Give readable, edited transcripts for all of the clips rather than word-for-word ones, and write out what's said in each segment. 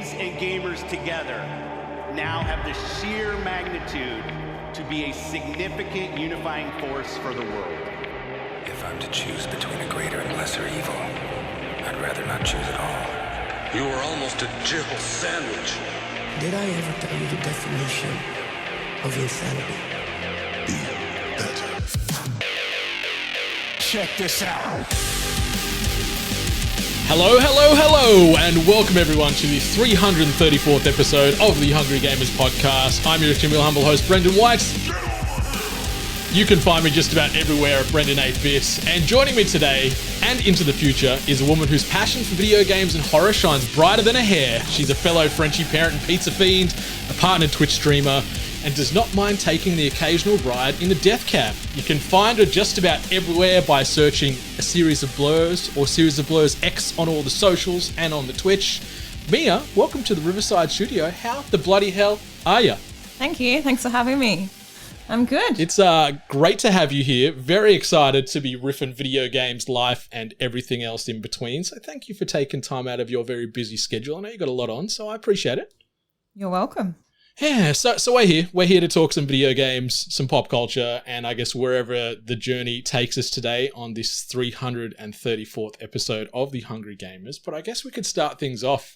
games and gamers together now have the sheer magnitude to be a significant unifying force for the world. If I'm to choose between a greater and lesser evil, I'd rather not choose at all. You were almost a jibble sandwich. Did I ever tell you the definition of insanity? Be better. Check this out. Hello, and welcome everyone to the 334th episode of the Hungry Gamers podcast. I'm your extremely humble host, Brendan White. You can find me just about everywhere at Brendan 8-Bit. And joining me today and into the future is a woman whose passion for video games and horror shines brighter than her hair. She's a fellow Frenchie parent and pizza fiend, a partnered Twitch streamer, and does not mind taking the occasional ride in a death cab. You can find her just about everywhere by searching A Series of Blurs or Series of Blurs X on all the socials and on the Twitch. Mia, welcome to the Riverside studio. How the bloody hell are you? Thank you. Thanks for having me. I'm good. It's great to have you here. Very excited to be riffing video games, life, and everything else in between. So thank you for taking time out of your very busy schedule. I know you got a lot on, so I appreciate it. You're welcome. Yeah, so we're here. We're here to talk some video games, some pop culture, and I guess wherever the journey takes us today on this 334th episode of The Hungry Gamers. But I guess we could start things off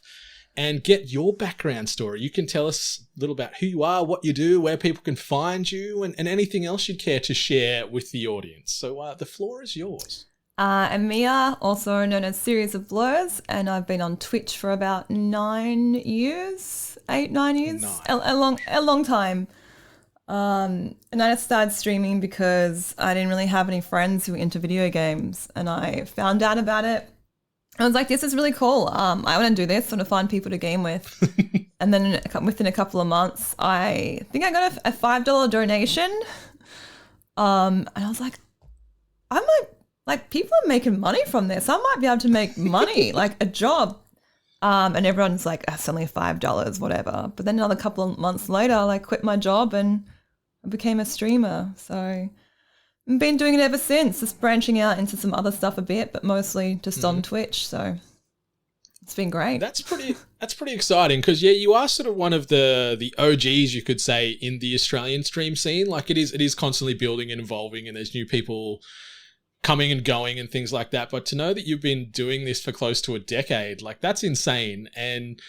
and get your background story. You can tell us a little about who you are, what you do, where people can find you, and anything else you'd care to share with the audience. So the floor is yours. I'm Mia, also known as Series of Blurs, and I've been on Twitch for about 9 years, 8-9 years, a long time. And I started streaming because I didn't really have any friends who were into video games, and I found out about it. I was like, this is really cool. I want to do this. I want to find people to game with. And then within a couple of months, I think I got a $5 donation. And I was like, people are making money from this. I might be able to make money, like a job. And everyone's like, it's only $5, whatever. But then another couple of months later, I quit my job and I became a streamer. So I've been doing it ever since, just branching out into some other stuff a bit, but mostly just on Twitch. So it's been great. That's pretty exciting because, yeah, you are sort of one of the OGs, you could say, in the Australian stream scene. Like it is constantly building and evolving, and there's new people coming and going and things like that. But to know that you've been doing this for close to a decade, like that's insane. And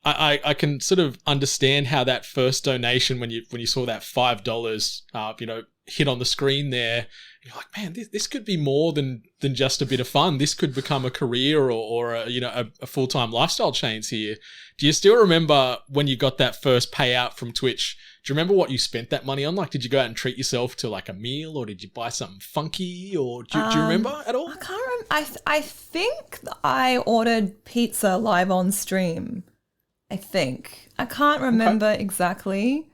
I can sort of understand how that first donation, when you saw that $5, hit on the screen there, you're like, man, this could be more than just a bit of fun. This could become a career or a full-time lifestyle change here. Do you still remember when you got that first payout from Twitch? Do you remember what you spent that money on? Like, did you go out and treat yourself to like a meal, or did you buy something funky, or do you remember at all? I can't remember. I think I ordered pizza live on stream. I think. I can't remember exactly.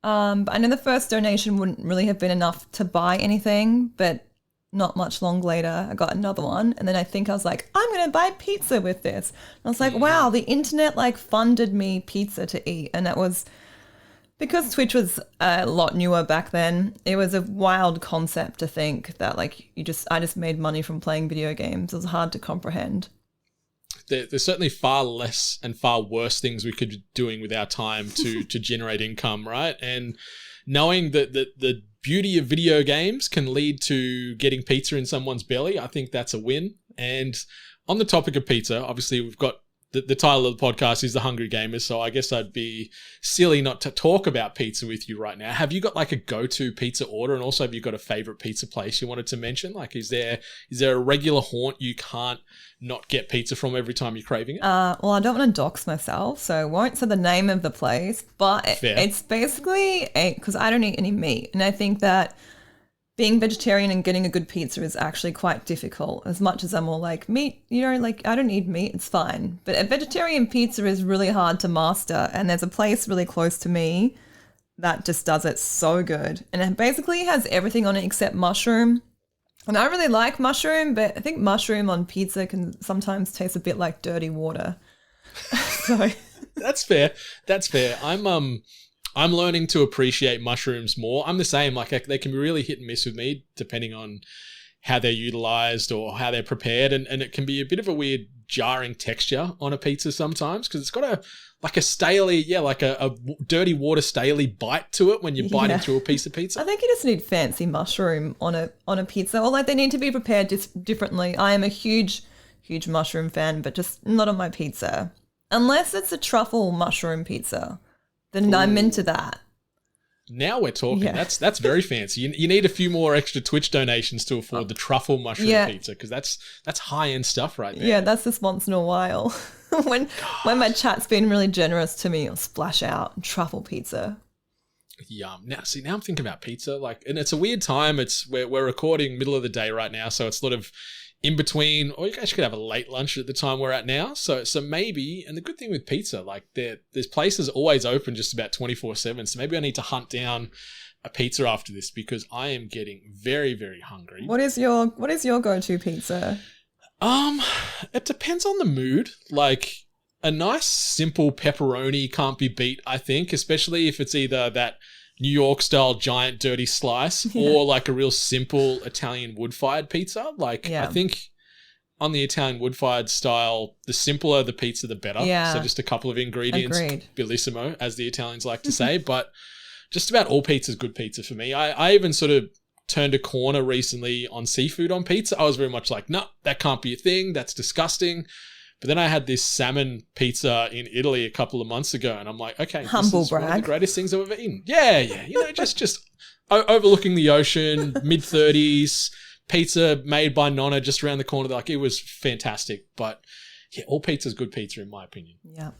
But I know the first donation wouldn't really have been enough to buy anything, but not much long later, I got another one. And then I think I was like, I'm going to buy pizza with this. And I was like, wow, the internet funded me pizza to eat. And that was because Twitch was a lot newer back then. It was a wild concept to think that I just made money from playing video games. It was hard to comprehend. There's certainly far less and far worse things we could be doing with our time to generate income, right? And knowing that the beauty of video games can lead to getting pizza in someone's belly, I think that's a win. And on the topic of pizza, obviously we've got the title of the podcast is The Hungry Gamers, so I guess I'd be silly not to talk about pizza with you right now. Have you got a go-to pizza order, and also have you got a favorite pizza place you wanted to mention? Is there a regular haunt you can't not get pizza from every time you're craving it? Well, I don't want to dox myself, so I won't say the name of the place, but it's basically because I don't eat any meat, and I think that being vegetarian and getting a good pizza is actually quite difficult. As much as I'm all like, meat, I don't need meat, it's fine. But a vegetarian pizza is really hard to master, and there's a place really close to me that just does it so good. And it basically has everything on it except mushroom. And I really like mushroom, but I think mushroom on pizza can sometimes taste a bit like dirty water. So That's fair. I'm learning to appreciate mushrooms more. I'm the same. They can be really hit and miss with me depending on, how they're utilized or how they're prepared. And it can be a bit of a weird jarring texture on a pizza sometimes because it's got a staley, like a dirty water staley bite to it when you're biting through a piece of pizza. I think you just need fancy mushroom on a pizza, or like they need to be prepared differently. I am a huge mushroom fan, but just not on my pizza. Unless it's a truffle mushroom pizza, then I'm into that. Now we're talking. Yeah. That's very fancy. You need a few more extra Twitch donations to afford the truffle mushroom pizza because that's high-end stuff right there. Yeah, that's just once in a while. when my chat's been really generous to me, I'll splash out truffle pizza. Yum. Now I'm thinking about pizza, and it's a weird time. We're recording middle of the day right now, so it's sort of in between, or you guys could have a late lunch at the time we're at now. So maybe, and the good thing with pizza, there's places always open just about 24/7. So maybe I need to hunt down a pizza after this because I am getting very, very hungry. What is your go-to pizza? It depends on the mood. A nice simple pepperoni can't be beat, I think, especially if it's either that New York style giant dirty slice or a real simple Italian wood-fired pizza. I think on the Italian wood-fired style, the simpler the pizza, the better. Yeah. So just a couple of ingredients. Agreed. Bellissimo, as the Italians like to say. But just about all pizza is good pizza for me. I even sort of turned a corner recently on seafood on pizza. I was very much like, no, that can't be a thing. That's disgusting. But then I had this salmon pizza in Italy a couple of months ago, and I'm like, okay, humble this is brag. one of the greatest things I've ever eaten. Yeah. Just overlooking the ocean, mid-30s, pizza made by Nonna just around the corner. It was fantastic. But yeah, all pizza's good pizza in my opinion. Yeah.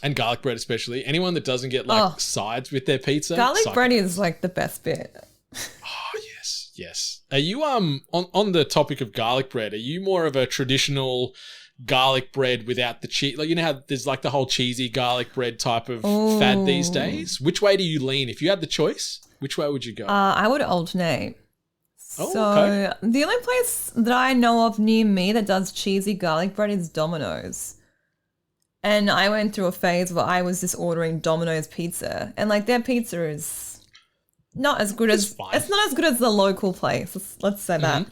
And garlic bread especially. Anyone that doesn't get sides with their pizza. Garlic bread is the best bit. Oh, yes. Are you on the topic of garlic bread, are you more of a traditional garlic bread without the cheese? You know how there's the whole cheesy garlic bread type of fad these days? Which way do you lean? If you had the choice, which way would you go? I would alternate. Okay. The only place that I know of near me that does cheesy garlic bread is Domino's. And I went through a phase where I was just ordering Domino's pizza, and their pizza is not as good as it's not as good as the local place. Let's say that.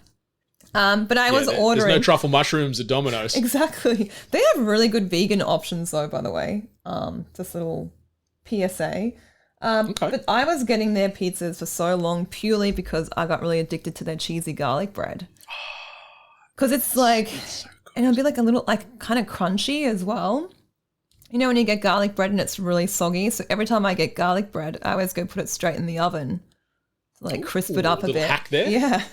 But I was ordering. There's no truffle mushrooms at Domino's. Exactly. They have really good vegan options though, by the way. Just a little PSA. But I was getting their pizzas for so long purely because I got really addicted to their cheesy garlic bread. Because it's and it'll be a little kind of crunchy as well. You know when you get garlic bread and it's really soggy? So every time I get garlic bread, I always go put it straight in the oven to crisp it up a bit. Hack there. Yeah.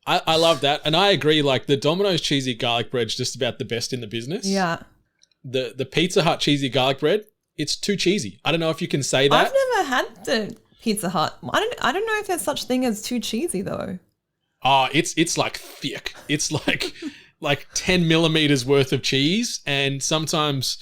I love that. And I agree, the Domino's cheesy garlic bread's just about the best in the business. Yeah. The Pizza Hut cheesy garlic bread, it's too cheesy. I don't know if you can say that. I've never had the Pizza Hut. I don't know if there's such thing as too cheesy though. Oh, it's thick. It's like 10 millimeters worth of cheese, and sometimes,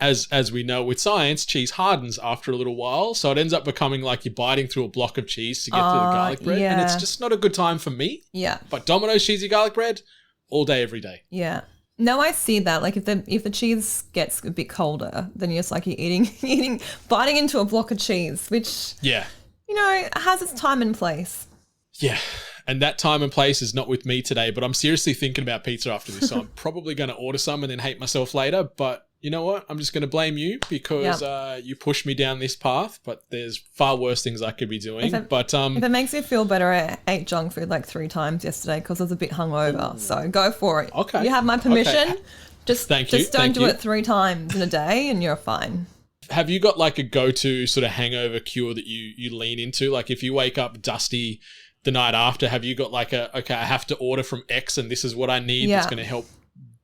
as we know with science, cheese hardens after a little while, so it ends up becoming you're biting through a block of cheese to get to the garlic bread, and it's just not a good time for me. Yeah. But Domino's cheesy garlic bread, all day, every day. Yeah. No, I see that. If the cheese gets a bit colder, then you're just you're biting into a block of cheese, which has its time and place. Yeah. And that time and place is not with me today, but I'm seriously thinking about pizza after this, so I'm probably going to order some and then hate myself later. But you know what? I'm just going to blame you because you pushed me down this path, but there's far worse things I could be doing. If it makes you feel better, I ate junk food 3 times yesterday because I was a bit hungover. So go for it. Okay. You have my permission. Okay. Just don't do it 3 times in a day and you're fine. Have you got a go-to sort of hangover cure that you lean into? If you wake up dusty the night after, have you got I have to order from X and this is what I need that's going to help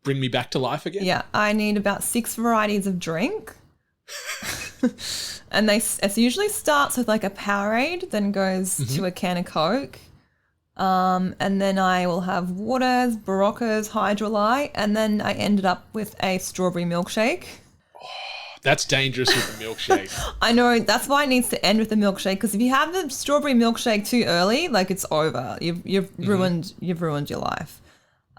bring me back to life again? Yeah, I need about 6 varieties of drink. And it usually starts with a Powerade, then goes to a can of Coke. And then I will have waters, Baroccas, Hydrolite, and then I ended up with a strawberry milkshake. That's dangerous with the milkshake. I know. That's why it needs to end with the milkshake, because if you have the strawberry milkshake too early, it's over. You've ruined your life.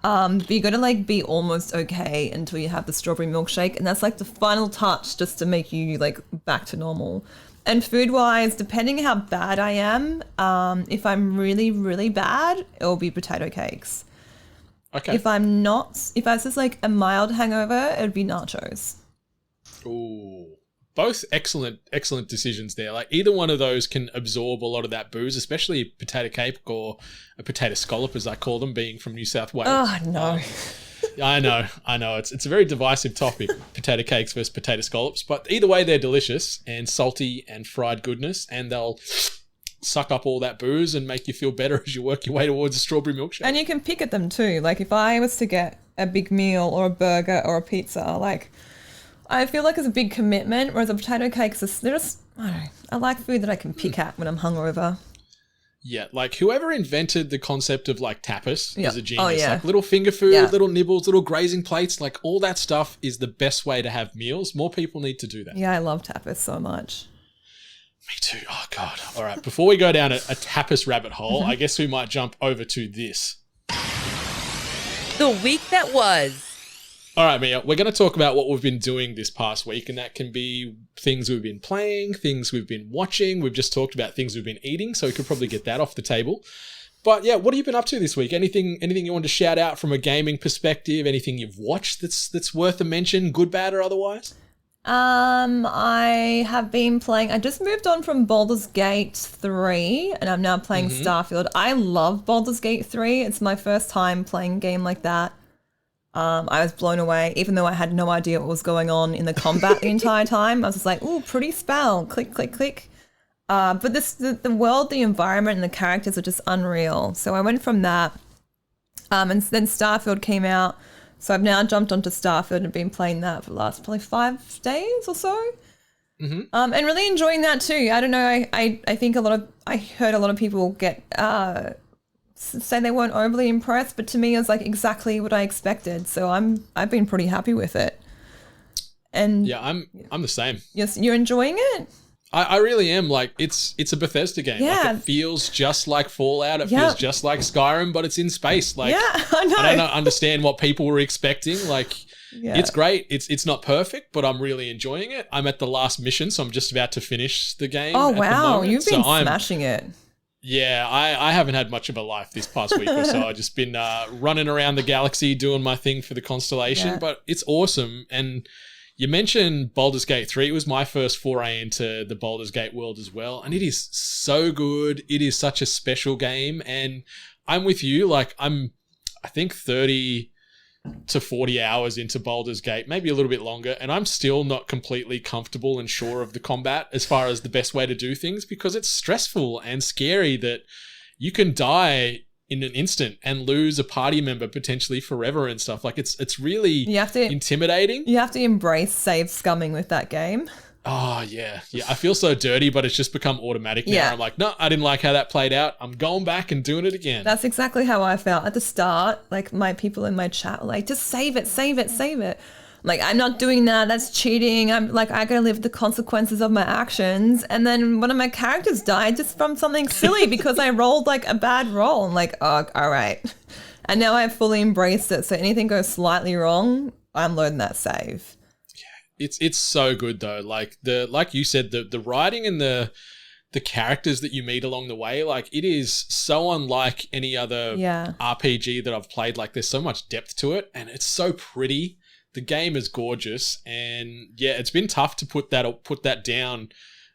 But you got to be almost okay until you have the strawberry milkshake, and that's the final touch just to make you back to normal. And food-wise, depending how bad I am, if I'm really, really bad, it'll be potato cakes. Okay. If I'm not, if I was just like a mild hangover, it'd be nachos. Ooh. Both excellent decisions there. Like either one of those can absorb a lot of that booze, especially potato cake or a potato scallop, as I call them, being from New South Wales. Oh, no. I know. It's a very divisive topic, potato cakes versus potato scallops. But either way, they're delicious and salty and fried goodness, and they'll suck up all that booze and make you feel better as you work your way towards a strawberry milkshake. And you can pick at them too. Like if I was to get a big meal or a burger or a pizza, like I feel like it's a big commitment, whereas a potato cake, they're just, I don't know, I like food that I can pick at when I'm hungover. Yeah, like whoever invented the concept of like tapas is a genius. Oh, yeah. Like little finger food, little nibbles, little grazing plates, like all that stuff is the best way to have meals. More people need to do that. Yeah, I love tapas so much. Me too. Oh, God. All right, before we go down a tapas rabbit hole, I guess we might jump over to this. The week that was. All right, Mia, we're going to talk about what we've been doing this past week, and that can be things we've been playing, things we've been watching. We've just talked about things we've been eating, so we could probably get that off the table. But yeah, what have you been up to this week? Anything you want to shout out from a gaming perspective? Anything you've watched that's worth a mention, good, bad, or otherwise? I have been playing, I just moved on from Baldur's Gate 3 and I'm now playing Starfield. I love Baldur's Gate 3. It's my first time playing a game like that. I was blown away, even though I had no idea what was going on in the combat the entire time. I was just like, ooh, pretty spell, click, click, click. But the world, the environment, and the characters are just unreal. So I went from that, and then Starfield came out. So I've now jumped onto Starfield and been playing that for the last probably 5 days or so. And really enjoying that too. I don't know. I think I heard a lot of people get say they weren't overly impressed, but to me, it was like exactly what I expected. So I've been pretty happy with it. And yeah, I'm the same. Yes, you're enjoying it. I really am. Like it's a Bethesda game. Yeah. Like it feels just like Fallout. It feels just like Skyrim, but it's in space. Like I know. I don't understand what people were expecting. Like it's great. It's not perfect, but I'm really enjoying it. I'm at the last mission, so I'm just about to finish the game. Oh at the wow, moment. you've been smashing it. Yeah, I haven't had much of a life this past week or so. I've just been running around the galaxy doing my thing for the constellation, but it's awesome. And you mentioned Baldur's Gate 3. It was my first foray into the Baldur's Gate world as well. And it is so good. It is such a special game. And I'm with you. Like I think 30 to 40 hours into Baldur's Gate, maybe a little bit longer. And I'm still not completely comfortable and sure of the combat as far as the best way to do things, because it's stressful and scary that you can die in an instant and lose a party member potentially forever and stuff. Like it's really intimidating. You have to embrace save scumming with that game. Oh yeah. I feel so dirty, but it's just become automatic now. I'm like, no, I didn't like how that played out. I'm going back and doing it again. That's exactly how I felt at the start. Like my people in my chat were like, just save it, save it, save it. Like, I'm not doing that. That's cheating. I'm like, I gotta live with the consequences of my actions. And then one of my characters died just from something silly because I rolled like a bad roll. I'm like, oh, all right. And now I've fully embraced it. So anything goes slightly wrong, I'm loading that save. Yeah, it's so good though. Like you said, the writing and the characters that you meet along the way, like it is so unlike any other RPG that I've played. Like there's so much depth to it, and it's so pretty. The game is gorgeous, and yeah, it's been tough to put that down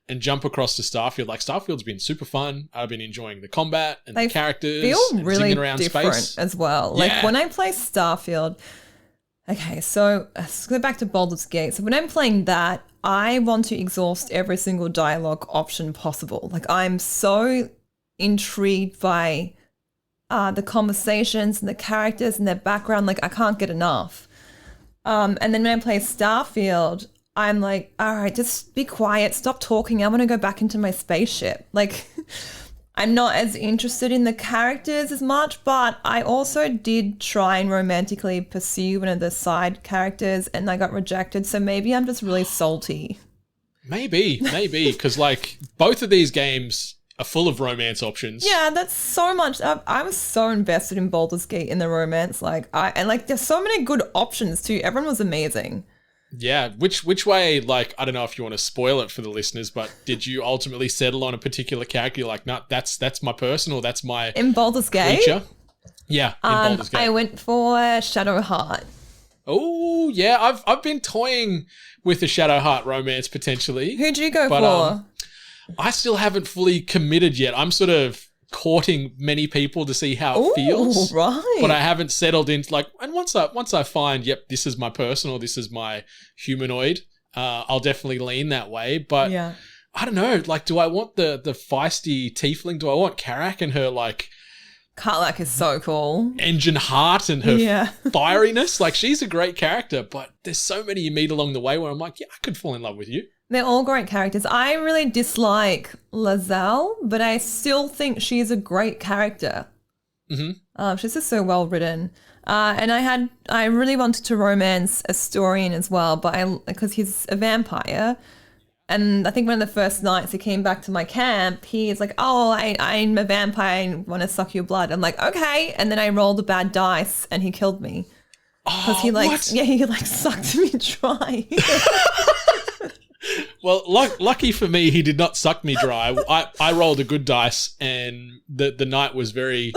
and jump across to Starfield. Like Starfield's been super fun. I've been enjoying the combat and the characters. Feel really around different space as well. Like when I play Starfield, okay, so let's go back to Baldur's Gate. So when I'm playing that, I want to exhaust every single dialogue option possible. Like I'm so intrigued by the conversations and the characters and their background. Like I can't get enough. And then when I play Starfield, I'm like, all right, just be quiet, stop talking. I want to go back into my spaceship. Like, I'm not as interested in the characters as much, but I also did try and romantically pursue one of the side characters and I got rejected. So maybe I'm just really salty. Maybe, because like both of these games are full of romance options. Yeah, that's so much. I was so invested in Baldur's Gate in the romance. Like, there's so many good options too. Everyone was amazing. Yeah, which way, like, I don't know if you want to spoil it for the listeners, but did you ultimately settle on a particular character? You're like, no, that's my person, or that's my In Baldur's Gate? creature? Yeah, in Baldur's Gate. I went for Shadowheart. Oh, yeah, I've been toying with the Shadowheart romance potentially. Who'd you go but, for? I still haven't fully committed yet. I'm sort of courting many people to see how it feels. Right. But I haven't settled into like, and once I find, yep, this is my person or this is my humanoid, I'll definitely lean that way. But yeah. I don't know, like, do I want the feisty tiefling? Do I want Karak and her like Karlak is so cool. engine heart and her Yeah. fieriness? Like, she's a great character, but there's so many you meet along the way where I'm like, yeah, I could fall in love with you. They're all great characters. I really dislike Lazelle, but I still think she's a great character. Mm-hmm. She's just so well written. And I really wanted to romance Astorian as well, but because he's a vampire. And I think one of the first nights he came back to my camp, he's like, oh, I'm a vampire and want to suck your blood. I'm like, okay. And then I rolled a bad dice and he killed me. Because he sucked me dry. Well, lucky for me, he did not suck me dry. I rolled a good dice, and the night was very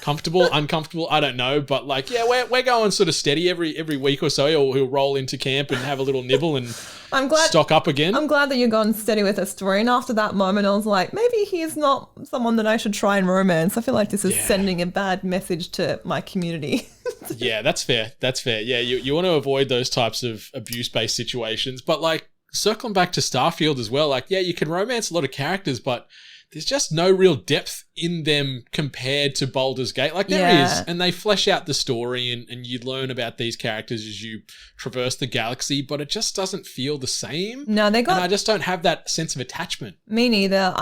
comfortable, uncomfortable. I don't know, but like, yeah, we're going sort of steady every week or so. He'll roll into camp and have a little nibble and stock up again. I'm glad that you're gone steady with Astorian. After that moment, I was like, maybe he's not someone that I should try and romance. I feel like this is sending a bad message to my community. Yeah, that's fair. Yeah, you want to avoid those types of abuse-based situations, but like, circling back to Starfield as well, like, yeah, you can romance a lot of characters, but there's just no real depth in them compared to Baldur's Gate. Like, there is, and they flesh out the story and you learn about these characters as you traverse the galaxy, but it just doesn't feel the same. No, and I just don't have that sense of attachment. Me neither.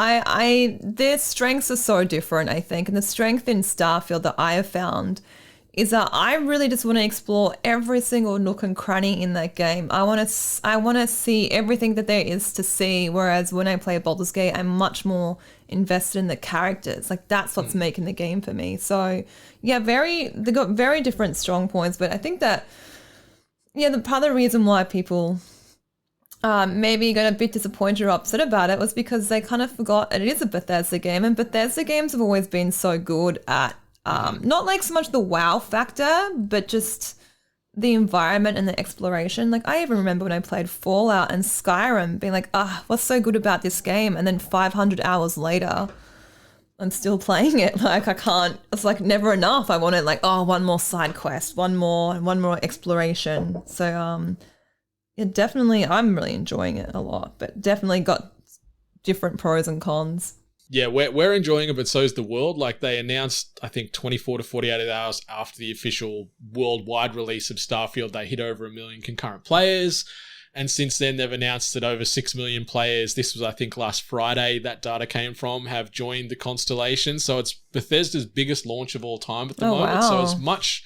Their strengths are so different, I think, and the strength in Starfield that I have found is that I really just want to explore every single nook and cranny in that game. I want to see everything that there is to see, whereas when I play Baldur's Gate, I'm much more invested in the characters. Like, that's what's making the game for me. So, yeah, they got very different strong points, but I think that, yeah, the part of the reason why people maybe got a bit disappointed or upset about it was because they kind of forgot that it is a Bethesda game, and Bethesda games have always been so good at not like so much the wow factor, but just the environment and the exploration. Like, I even remember when I played Fallout and Skyrim being like, what's so good about this game? And then 500 hours later, I'm still playing it. Like, I can't, it's like never enough. I wanted like, one more side quest, one more exploration. So, definitely, I'm really enjoying it a lot, but definitely got different pros and cons. Yeah, we're enjoying it, but so is the world. Like, they announced, I think, 24 to 48 hours after the official worldwide release of Starfield, they hit over 1 million concurrent players. And since then, they've announced that over 6 million players, this was, I think, last Friday, that data came from, have joined the Constellation. So it's Bethesda's biggest launch of all time at the moment. Wow. So as much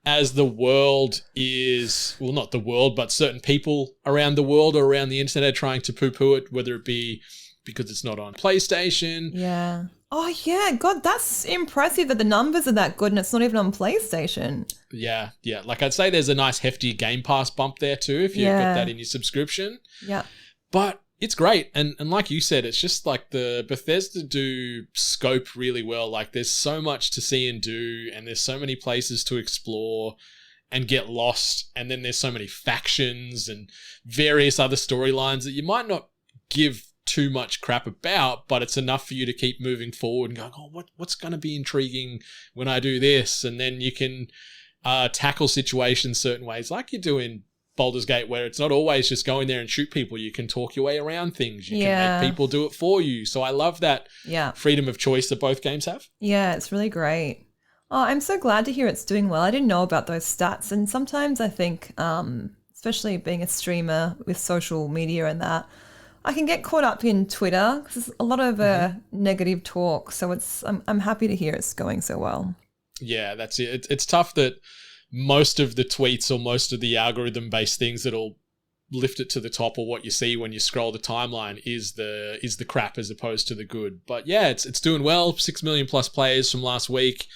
as the world is, well, not the world, but certain people around the world or around the internet are trying to poo-poo it, whether it be because it's not on PlayStation. Yeah. Oh, yeah. God, that's impressive that the numbers are that good and it's not even on PlayStation. Yeah. Like, I'd say there's a nice hefty Game Pass bump there too if you've got that in your subscription. Yeah. But it's great. And like you said, it's just like the Bethesda do scope really well. Like, there's so much to see and do, and there's so many places to explore and get lost. And then there's so many factions and various other storylines that you might not give too much crap about, but it's enough for you to keep moving forward and going, what's going to be intriguing when I do this? And then you can tackle situations certain ways, like you do in Baldur's Gate, where it's not always just going there and shoot people. You can talk your way around things. You can make people do it for you. So I love that freedom of choice that both games have. Yeah, it's really great. Oh, I'm so glad to hear it's doing well. I didn't know about those stats. And sometimes I think, especially being a streamer with social media and that, I can get caught up in Twitter because there's a lot of negative talk. So I'm happy to hear it's going so well. Yeah, that's it. It's tough that most of the tweets or most of the algorithm-based things that'll lift it to the top, or what you see when you scroll the timeline, is the crap as opposed to the good. But yeah, it's doing well. 6 million plus players from last week.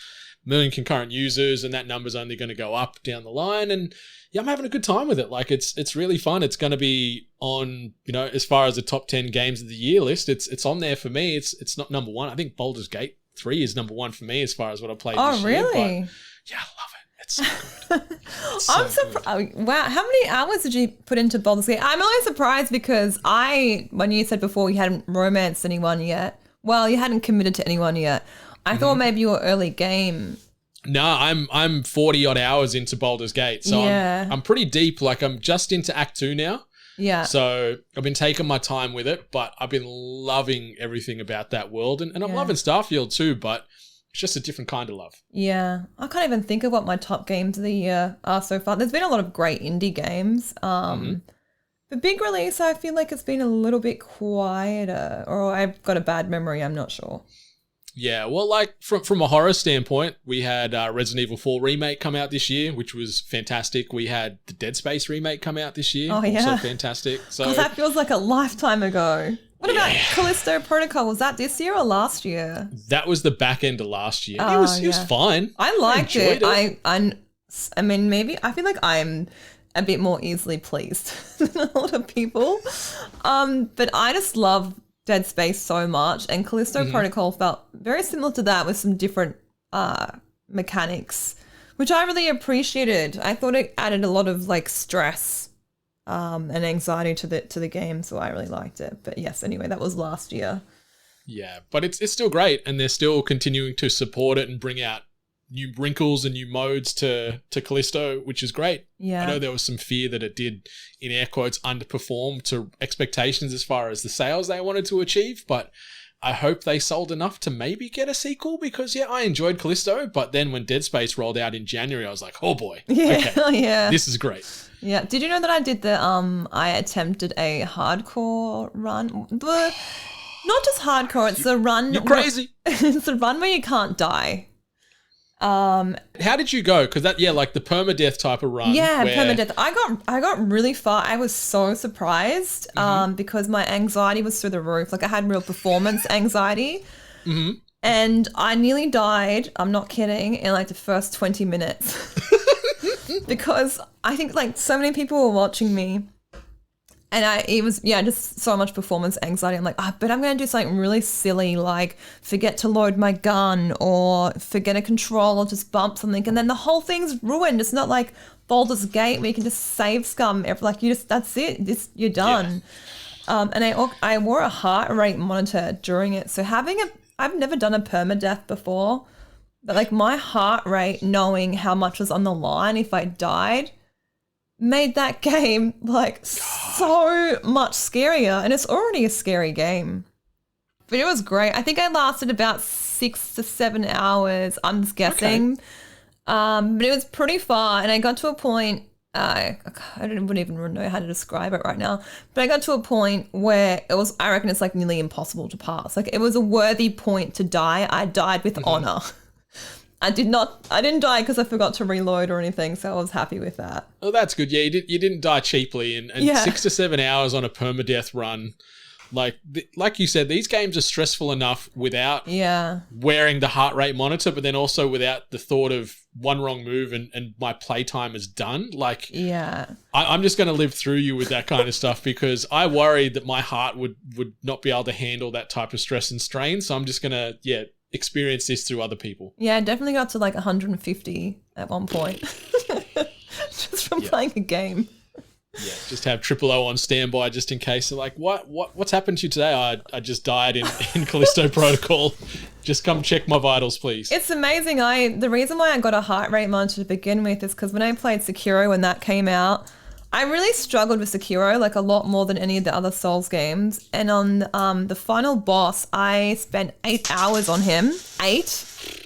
million concurrent users, and that number's only going to go up down the line. And yeah, I'm having a good time with it. Like it's really fun. It's going to be on, as far as the top 10 games of the year list, it's on there for me. It's not number one. I think Baldur's Gate 3 is number one for me as far as what I played this year. Oh, really? But yeah, I love it. It's so good. It's I'm so surprised. Wow, how many hours did you put into Baldur's Gate? I'm only surprised because when you said before you hadn't romanced anyone yet, well, you hadn't committed to anyone yet. I thought maybe you were early game. No, I'm 40 odd hours into Baldur's Gate, so Yeah. I'm pretty deep. Like I'm just into Act 2 now. Yeah. So I've been taking my time with it, but I've been loving everything about that world, and I'm Yeah. loving Starfield too, but it's just a different kind of love. Yeah. I can't even think of what my top games of the year are so far. There's been a lot of great indie games. The big release, I feel like it's been a little bit quieter, or I've got a bad memory, I'm not sure. Yeah, well, like from a horror standpoint, we had Resident Evil 4 remake come out this year, which was fantastic. We had the Dead Space remake come out this year, Oh, yeah. also fantastic. So God, that feels like a lifetime ago. What about Callisto Protocol? Was that this year or last year? that was the back end of last year. Oh, It was yeah. fine. I liked enjoyed it. I mean, maybe I feel like I'm a bit more easily pleased than a lot of people. But I just love Dead Space so much, and Callisto Protocol felt very similar to that with some different mechanics, which I really appreciated. I thought it added a lot of like stress and anxiety to the game, so I really liked it. But yes, anyway, that was last year. Yeah, but it's still great, and they're still continuing to support it and bring out new wrinkles and new modes to Callisto, which is great. Yeah. I know there was some fear that it did, in air quotes, underperform to expectations as far as the sales they wanted to achieve, but I hope they sold enough to maybe get a sequel, because I enjoyed Callisto, but then when Dead Space rolled out in January, I was like, oh boy, Yeah, okay, yeah. this is great. Yeah. Did you know that I did I attempted a hardcore run? Not just hardcore, it's the run. You're crazy. It's the run where you can't die. How did you go? Because like the permadeath type of run. Yeah, where- permadeath. I got really far. I was so surprised because my anxiety was through the roof. Like I had real performance anxiety. And I nearly died, I'm not kidding, in like the first 20 minutes. Because I think like so many people were watching me. And it was just so much performance anxiety. I'm like, but I'm going to do something really silly, like forget to load my gun or forget a control or just bump something. And then the whole thing's ruined. It's not like Baldur's Gate where you can just save scum. Like that's it. You're done. Yeah. And I wore a heart rate monitor during it. So I've never done a permadeath before, but like my heart rate, knowing how much was on the line if I died, made that game like so much scarier, and it's already a scary game. But it was great. I think I lasted about 6 to 7 hours, I'm just guessing. Okay. But it was pretty far, and I got to a point, I wouldn't even know how to describe it right now, but I got to a point where I reckon it's like nearly impossible to pass. Like it was a worthy point to die. I died with honor. I didn't die because I forgot to reload or anything, so I was happy with that. Oh, that's good. Yeah, you didn't die cheaply, and 6 to 7 hours on a permadeath run. Like you said, these games are stressful enough without wearing the heart rate monitor, but then also without the thought of one wrong move and my playtime is done. Like, I'm just going to live through you with that kind of stuff, because I worried that my heart would not be able to handle that type of stress and strain. So I'm just going to, experience this through other people. Yeah, I definitely got to like 150 at one point just from playing a game. Yeah, just have O on standby just in case. They're like, what's happened to you today? I just died in Callisto Protocol. Just come check my vitals, please. It's amazing. The reason why I got a heart rate monitor to begin with is because when I played Sekiro, when that came out, I really struggled with Sekiro, like a lot more than any of the other Souls games. And on the final boss, I spent 8 hours on him. 8.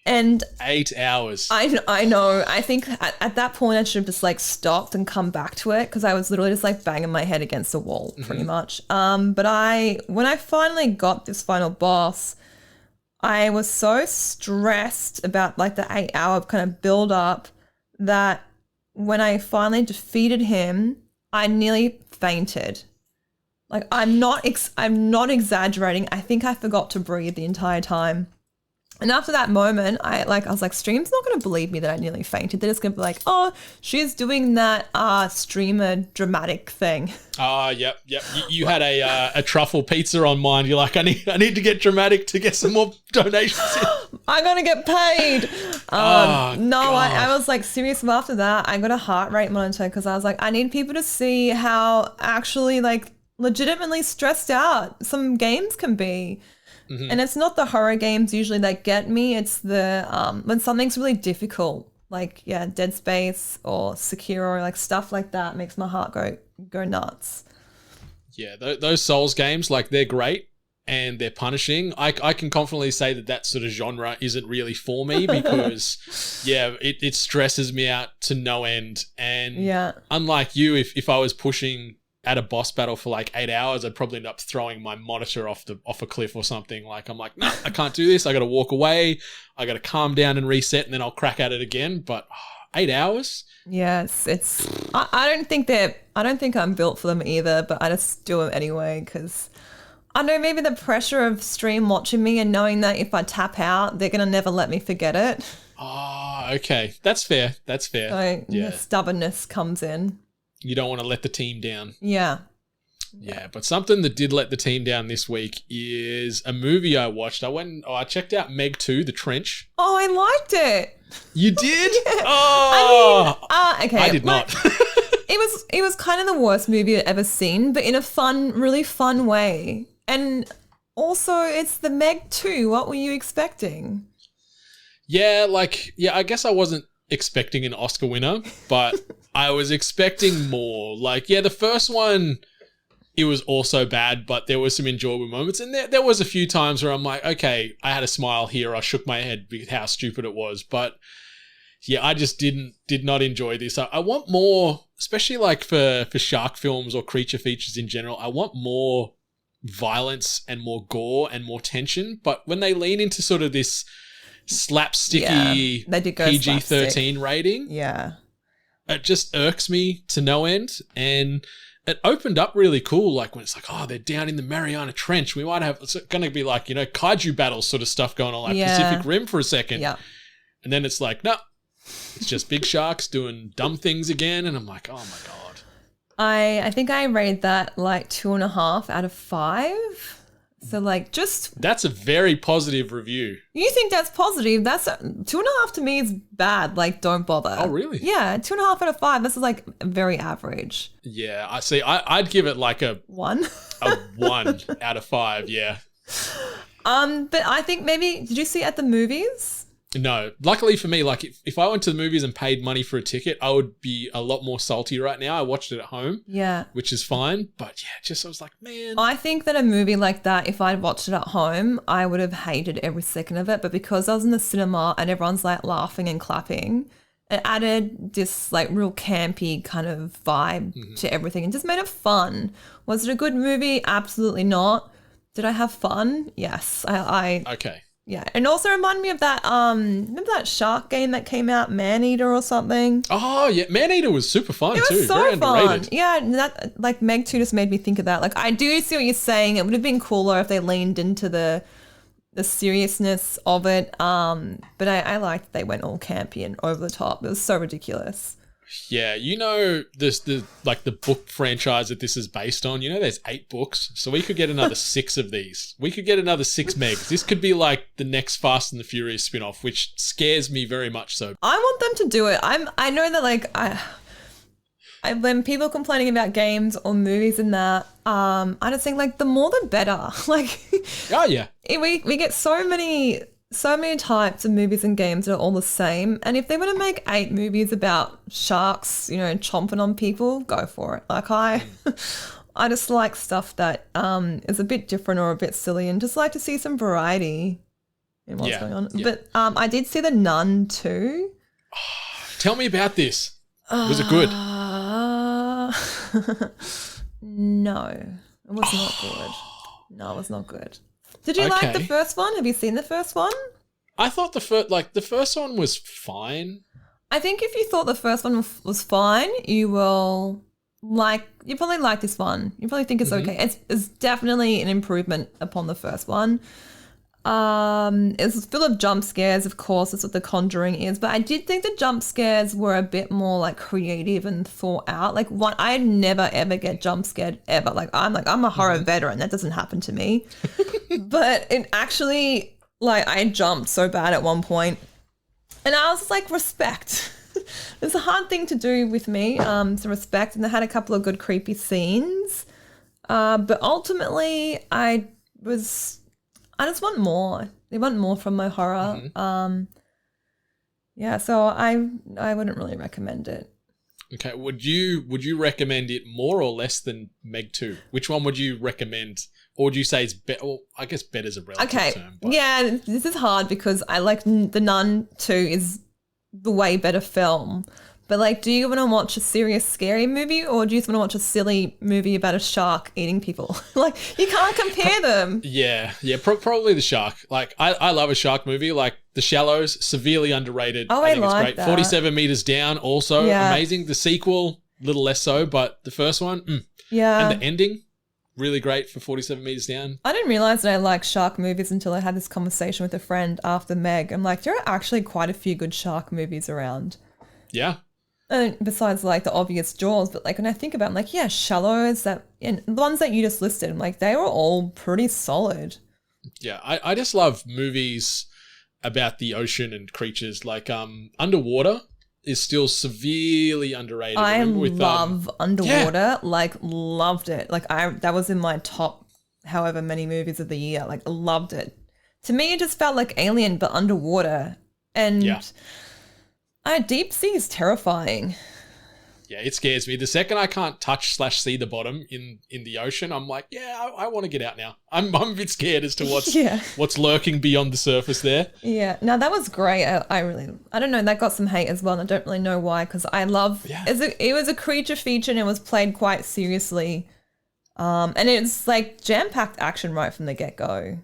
And 8 hours. I know. I think at that point I should have just like stopped and come back to it, because I was literally just like banging my head against the wall pretty much. But when I finally got this final boss, I was so stressed about like the 8 hour kind of build up that when I finally defeated him, I nearly fainted. Like I'm not exaggerating. I think I forgot to breathe the entire time. And after that moment, I was like, stream's not going to believe me that I nearly fainted. They're just going to be like, oh, she's doing that streamer dramatic thing. Yep. You had a truffle pizza on mind. You're like, I need to get dramatic to get some more donations in. I'm going to get paid. I was like serious after that. I got a heart rate monitor because I was like, I need people to see how actually like legitimately stressed out some games can be. Mm-hmm. And it's not the horror games usually that get me. It's the when something's really difficult, like Dead Space or Sekiro, like stuff like that makes my heart go nuts. Yeah, those Souls games, like they're great and they're punishing. I can confidently say that sort of genre isn't really for me because it stresses me out to no end. And unlike you, if I was pushing at a boss battle for like 8 hours, I'd probably end up throwing my monitor off a cliff or something. Like I'm like, no, I can't do this. I got to walk away. I got to calm down and reset, and then I'll crack at it again. But 8 hours? Yes, it's. I don't think I'm built for them either. But I just do them anyway because I know maybe the pressure of stream watching me and knowing that if I tap out, they're gonna never let me forget it. Oh, okay, that's fair. So the stubbornness comes in. You don't want to let the team down. Yeah. Yeah, but something that did let the team down this week is a movie I watched. I checked out Meg 2, The Trench. Oh, I liked it. You did? Yeah. Oh! I mean, okay. I did not. It was kind of the worst movie I've ever seen, but in a really fun way. And also, it's the Meg 2. What were you expecting? Yeah, I guess I wasn't expecting an Oscar winner, but I was expecting more. Like, the first one, it was also bad, but there was some enjoyable moments. And there was a few times where I'm like, okay, I had a smile here. I shook my head with how stupid it was. But I just did not enjoy this. I want more, especially like for shark films or creature features in general. I want more violence and more gore and more tension. But when they lean into sort of this slapsticky PG-13 rating, it just irks me to no end. And it opened up really cool, like when it's like, oh, they're down in the Mariana Trench. We might have, it's going to be like, kaiju battle sort of stuff going on, like Pacific Rim for a second. Yeah. And then it's like, no, it's just big sharks doing dumb things again. And I'm like, oh my God. I think I rated that like 2.5 out of 5. So like that's a very positive review. You think that's positive? That's 2.5 to me is bad. Like, don't bother. Oh, really? Yeah, 2.5 out of 5. This is like very average. Yeah, I see. I'd give it like a 1. A 1 out of 5. Yeah. But I think maybe did you see it at the movies? No. Luckily for me, like if I went to the movies and paid money for a ticket, I would be a lot more salty right now. I watched it at home. Yeah. Which is fine. But I was like, man. I think that a movie like that, if I'd watched it at home, I would have hated every second of it. But because I was in the cinema and everyone's like laughing and clapping, it added this like real campy kind of vibe to everything and just made it fun. Was it a good movie? Absolutely not. Did I have fun? Yes. Okay. Yeah, and also remind me of that, remember that shark game that came out, Maneater or something? Oh, yeah, Maneater was super fun too. It was so very fun. Underrated. Yeah, that, like, Meg 2 just made me think of that. Like, I do see what you're saying. It would have been cooler if they leaned into the seriousness of it, but I liked that they went all campy and over the top. It was so ridiculous. Yeah, the book franchise that this is based on, there's 8 books, so we could get another 6 of these. We could get another 6 Megs. This could be like the next Fast and the Furious spin-off, which scares me very much so. I want them to do it. I know that like when people are complaining about games or movies and that, I just think like the more the better. Like, oh yeah, we get so many types of movies and games that are all the same. And if they want to make 8 movies about sharks, chomping on people, go for it. Like I just like stuff that is a bit different or a bit silly and just like to see some variety in what's going on. Yeah. But I did see The Nun too. Tell me about this. Was it good? No, it was not good. No, it was not good. Did you like the first one? Have you seen the first one? I thought the first one was fine. I think if you thought the first one was fine, you probably like this one. You probably think it's okay. It's definitely an improvement upon the first one. It was full of jump scares, of course. That's what The Conjuring is. But I did think the jump scares were a bit more like creative and thought out. Like I never ever get jump scared ever. I'm a horror veteran. That doesn't happen to me. But it actually, like, I jumped so bad at one point, and I was like, respect. It's a hard thing to do with me. So respect. And they had a couple of good creepy scenes. But ultimately, I just want more. They want more from my horror. Yeah, so I wouldn't really recommend it. Okay, would you recommend it more or less than Meg 2? Which one would you recommend? Or would you say it's better? Well, I guess better is a relative term. But. Yeah, this is hard because I like The Nun 2 is the way better film. But, like, do you want to watch a serious, scary movie, or do you just want to watch a silly movie about a shark eating people? Like, you can't compare them. Yeah, probably the shark. Like, I love a shark movie. Like, The Shallows, severely underrated. Oh, I think like it's great. That. 47 Meters Down, also amazing. The sequel, a little less so, but the first one, yeah. And the ending, really great for 47 Meters Down. I didn't realize that I like shark movies until I had this conversation with a friend after Meg. I'm like, there are actually quite a few good shark movies around. Yeah. And besides, like, the obvious Jaws, but, like, when I think about it, I'm like, yeah, Shallows, and the ones that you just listed, I'm like, they were all pretty solid. Yeah, I just love movies about the ocean and creatures. Like, Underwater is still severely underrated. I love Underwater, loved it. Like, that was in my top however many movies of the year. Like, loved it. To me, it just felt like Alien, but underwater. And... yeah. Deep sea is terrifying. Yeah, it scares me. The second I can't touch/see the bottom in the ocean, I'm like, yeah, I want to get out now. I'm a bit scared as to what's lurking beyond the surface there. Yeah, no, that was great. I don't know, that got some hate as well, and I don't really know why, because I love, it was a creature feature and it was played quite seriously. And it's like jam-packed action right from the get-go.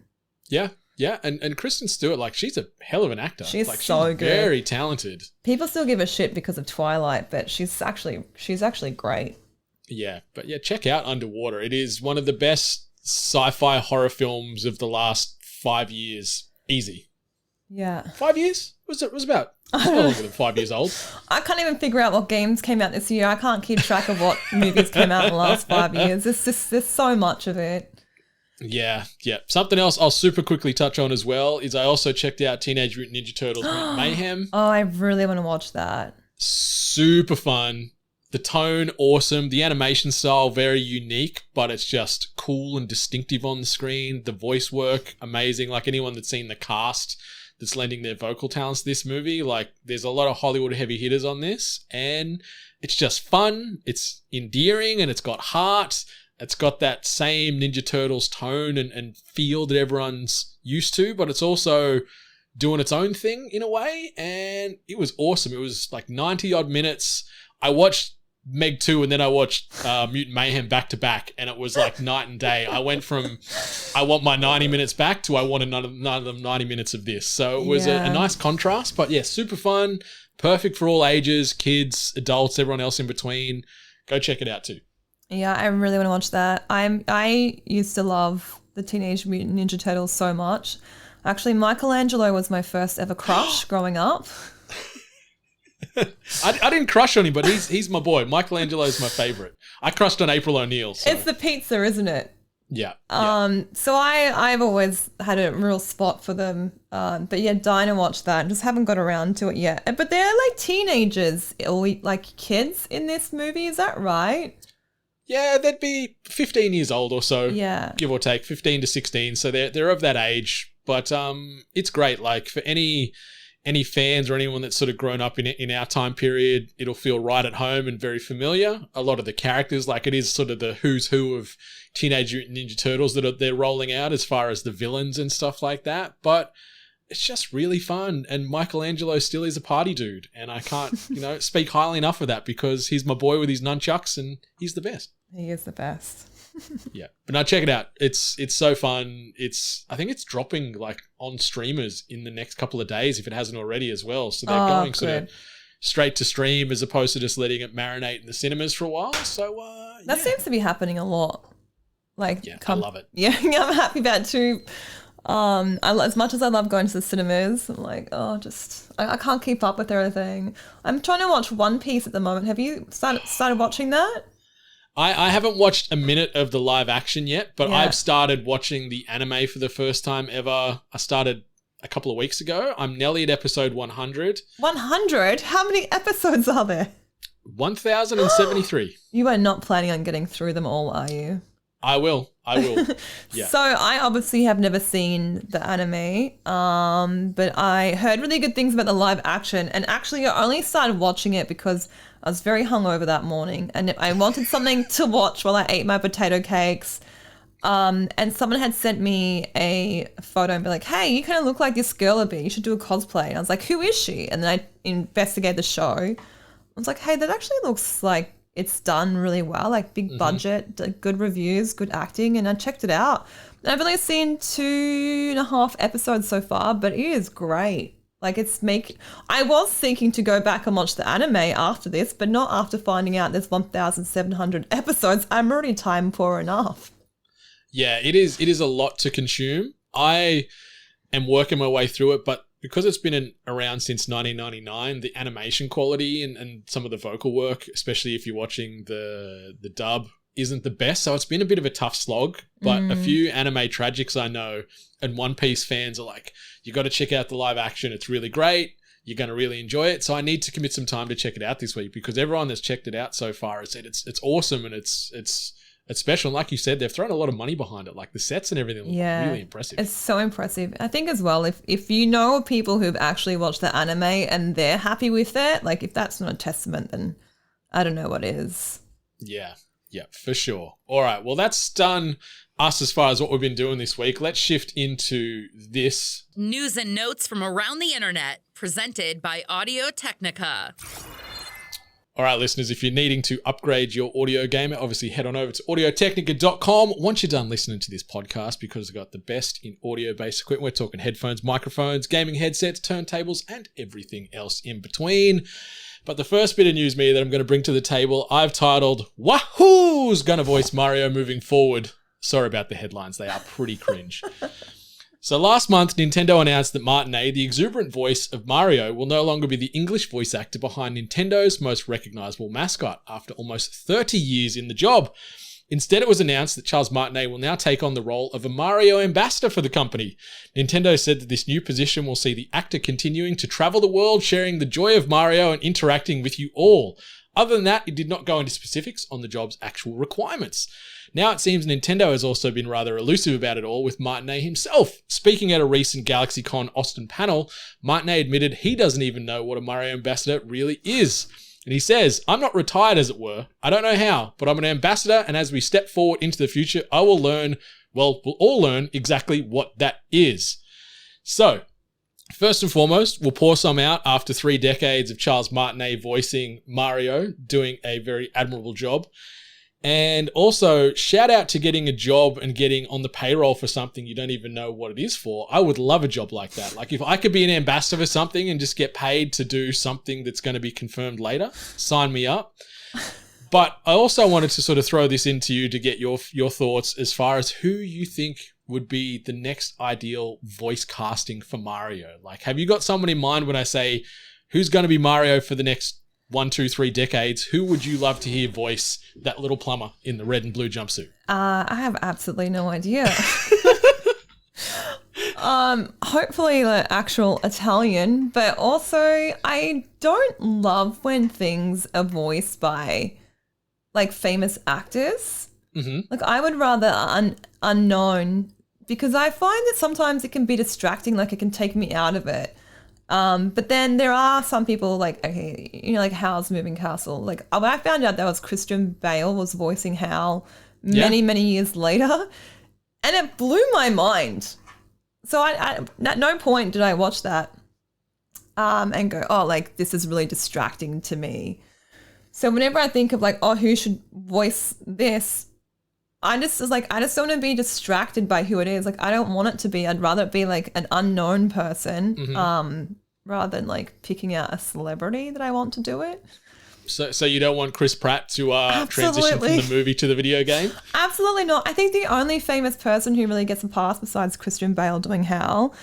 Yeah. Yeah, and Kristen Stewart, like, she's a hell of an actor. She's like, so she's good. Very talented. People still give a shit because of Twilight, but she's actually great. Yeah, but yeah, check out Underwater. It is one of the best sci-fi horror films of the last 5 years. Easy. Yeah. 5 years? It was about it's no longer than 5 years old. I can't even figure out what games came out this year. I can't keep track of what movies came out in the last 5 years. There's so much of it. Yeah. Something else I'll super quickly touch on as well is I also checked out Teenage Mutant Ninja Turtles Mutant Mayhem. Oh, I really want to watch that. Super fun. The tone, awesome. The animation style, very unique, but it's just cool and distinctive on the screen. The voice work, amazing. Like, anyone that's seen the cast that's lending their vocal talents to this movie, like, there's a lot of Hollywood heavy hitters on this, and it's just fun. It's endearing, and it's got heart. It's got that same Ninja Turtles tone and feel that everyone's used to, but it's also doing its own thing in a way, and it was awesome. It was like 90-odd minutes. I watched Meg 2 and then I watched Mutant Mayhem back to back, and it was like night and day. I went from I want my 90 minutes back to I want none of them 90 minutes of this. So it was a nice contrast, but yeah, super fun, perfect for all ages, kids, adults, everyone else in between. Go check it out too. Yeah, I really want to watch that. I used to love the Teenage Mutant Ninja Turtles so much. Actually, Michelangelo was my first ever crush growing up. I didn't crush on him, but he's my boy. Michelangelo is my favorite. I crushed on April O'Neil. So. It's the pizza, isn't it? Yeah. So I've always had a real spot for them. But yeah, Dinah watched that. Just haven't got around to it yet. But they're like teenagers, or like kids in this movie. Is that right? Yeah, they'd be 15 years old or so. Yeah. Give or take, 15 to 16. So they're of that age. But it's great. Like, for any fans or anyone that's sort of grown up in our time period, it'll feel right at home and very familiar. A lot of the characters, like, it is sort of the who's who of Teenage Mutant Ninja Turtles that they're rolling out as far as the villains and stuff like that. But it's just really fun. And Michelangelo still is a party dude. And I can't, speak highly enough of that, because he's my boy with his nunchucks and he's the best. He is the best. Yeah. But no, check it out. It's so fun. I think it's dropping like on streamers in the next couple of days, if it hasn't already as well. So they're going sort of straight to stream as opposed to just letting it marinate in the cinemas for a while. So that seems to be happening a lot. Like, I love it. Yeah, I'm happy about it too. As much as I love going to the cinemas, I'm like, I can't keep up with everything. I'm trying to watch One Piece at the moment. Have you started watching that? I haven't watched a minute of the live action yet, but Yeah. I've started watching the anime for the first time ever. I started a couple of weeks ago. I'm nearly at episode 100. 100? How many episodes are there? 1,073. You are not planning on getting through them all, are you? I will. Yeah. So I obviously have never seen the anime, but I heard really good things about the live action, and actually I only started watching it because I was very hungover that morning and I wanted something to watch while I ate my potato cakes. And someone had sent me a photo and be like, hey, you kind of look like this girl a bit. You should do a cosplay. And I was like, who is she? And then I investigated the show. I was like, hey, that actually looks like it's done really well, like big budget, good reviews, good acting. And I checked it out. And I've only seen 2.5 episodes so far, but it is great. Like I was thinking to go back and watch the anime after this, but not after finding out there's 1,700 episodes. I'm already time poor enough. Yeah, it is a lot to consume. I am working my way through it, but because it's been around since 1999, the animation quality and some of the vocal work, especially if you're watching the dub, isn't the best. So it's been a bit of a tough slog, but a few anime tragics I know and One Piece fans are like, you got to check out the live action. It's really great. You're going to really enjoy it. So I need to commit some time to check it out this week because everyone that's checked it out so far has said it's awesome and it's special. And like you said, they've thrown a lot of money behind it. Like the sets and everything look really impressive. It's so impressive. I think as well, if you know people who've actually watched the anime and they're happy with it, like if that's not a testament, then I don't know what is. Yeah, for sure. All right, well, that's done us as far as what we've been doing this week. Let's shift into this. News and notes from around the internet, presented by Audio Technica. All right, listeners, if you're needing to upgrade your audio game, obviously head on over to audiotechnica.com once you're done listening to this podcast because we've got the best in audio-based equipment. We're talking headphones, microphones, gaming headsets, turntables, and everything else in between. But the first bit of news that I'm going to bring to the table, I've titled, Wahoo's Gonna Voice Mario Moving Forward. Sorry about the headlines. They are pretty cringe. So last month, Nintendo announced that Martinet, the exuberant voice of Mario, will no longer be the English voice actor behind Nintendo's most recognizable mascot after almost 30 years in the job. Instead, it was announced that Charles Martinet will now take on the role of a Mario Ambassador for the company. Nintendo said that this new position will see the actor continuing to travel the world, sharing the joy of Mario and interacting with you all. Other than that, it did not go into specifics on the job's actual requirements. Now it seems Nintendo has also been rather elusive about it all with Martinet himself. Speaking at a recent GalaxyCon Austin panel, Martinet admitted he doesn't even know what a Mario Ambassador really is. And he says, I'm not retired as it were. I don't know how, but I'm an ambassador, and as we step forward into the future, we'll all learn exactly what that is. So, first and foremost, we'll pour some out after 3 decades of Charles Martinet voicing Mario, doing a very admirable job. And also, shout out to getting a job and getting on the payroll for something you don't even know what it is for. I would love a job like that. Like if I could be an ambassador for something and just get paid to do something that's going to be confirmed later, sign me up. But I also wanted to sort of throw this into you to get your thoughts as far as who you think would be the next ideal voice casting for Mario. Like, have you got someone in mind when I say who's going to be Mario for the next 1, 2, 3 decades? Who would you love to hear voice that little plumber in the red and blue jumpsuit? I have absolutely no idea. Hopefully the actual Italian, but also I don't love when things are voiced by like famous actors. Mm-hmm. Like I would rather unknown because I find that sometimes it can be distracting, like it can take me out of it. But then there are some people like, okay, you know, like Howl's Moving Castle. Like when I found out that was Christian Bale was voicing Howl many years later, and it blew my mind. So I at no point did I watch that and go, oh, like this is really distracting to me. So whenever I think of like, oh, who should voice this, I just don't want to be distracted by who it is. Like I don't want it to be. I'd rather it be like an unknown person, rather than like picking out a celebrity that I want to do it. So you don't want Chris Pratt to transition from Absolutely. the movie to the video game? Absolutely not. I think the only famous person who really gets a pass besides Christian Bale doing Hal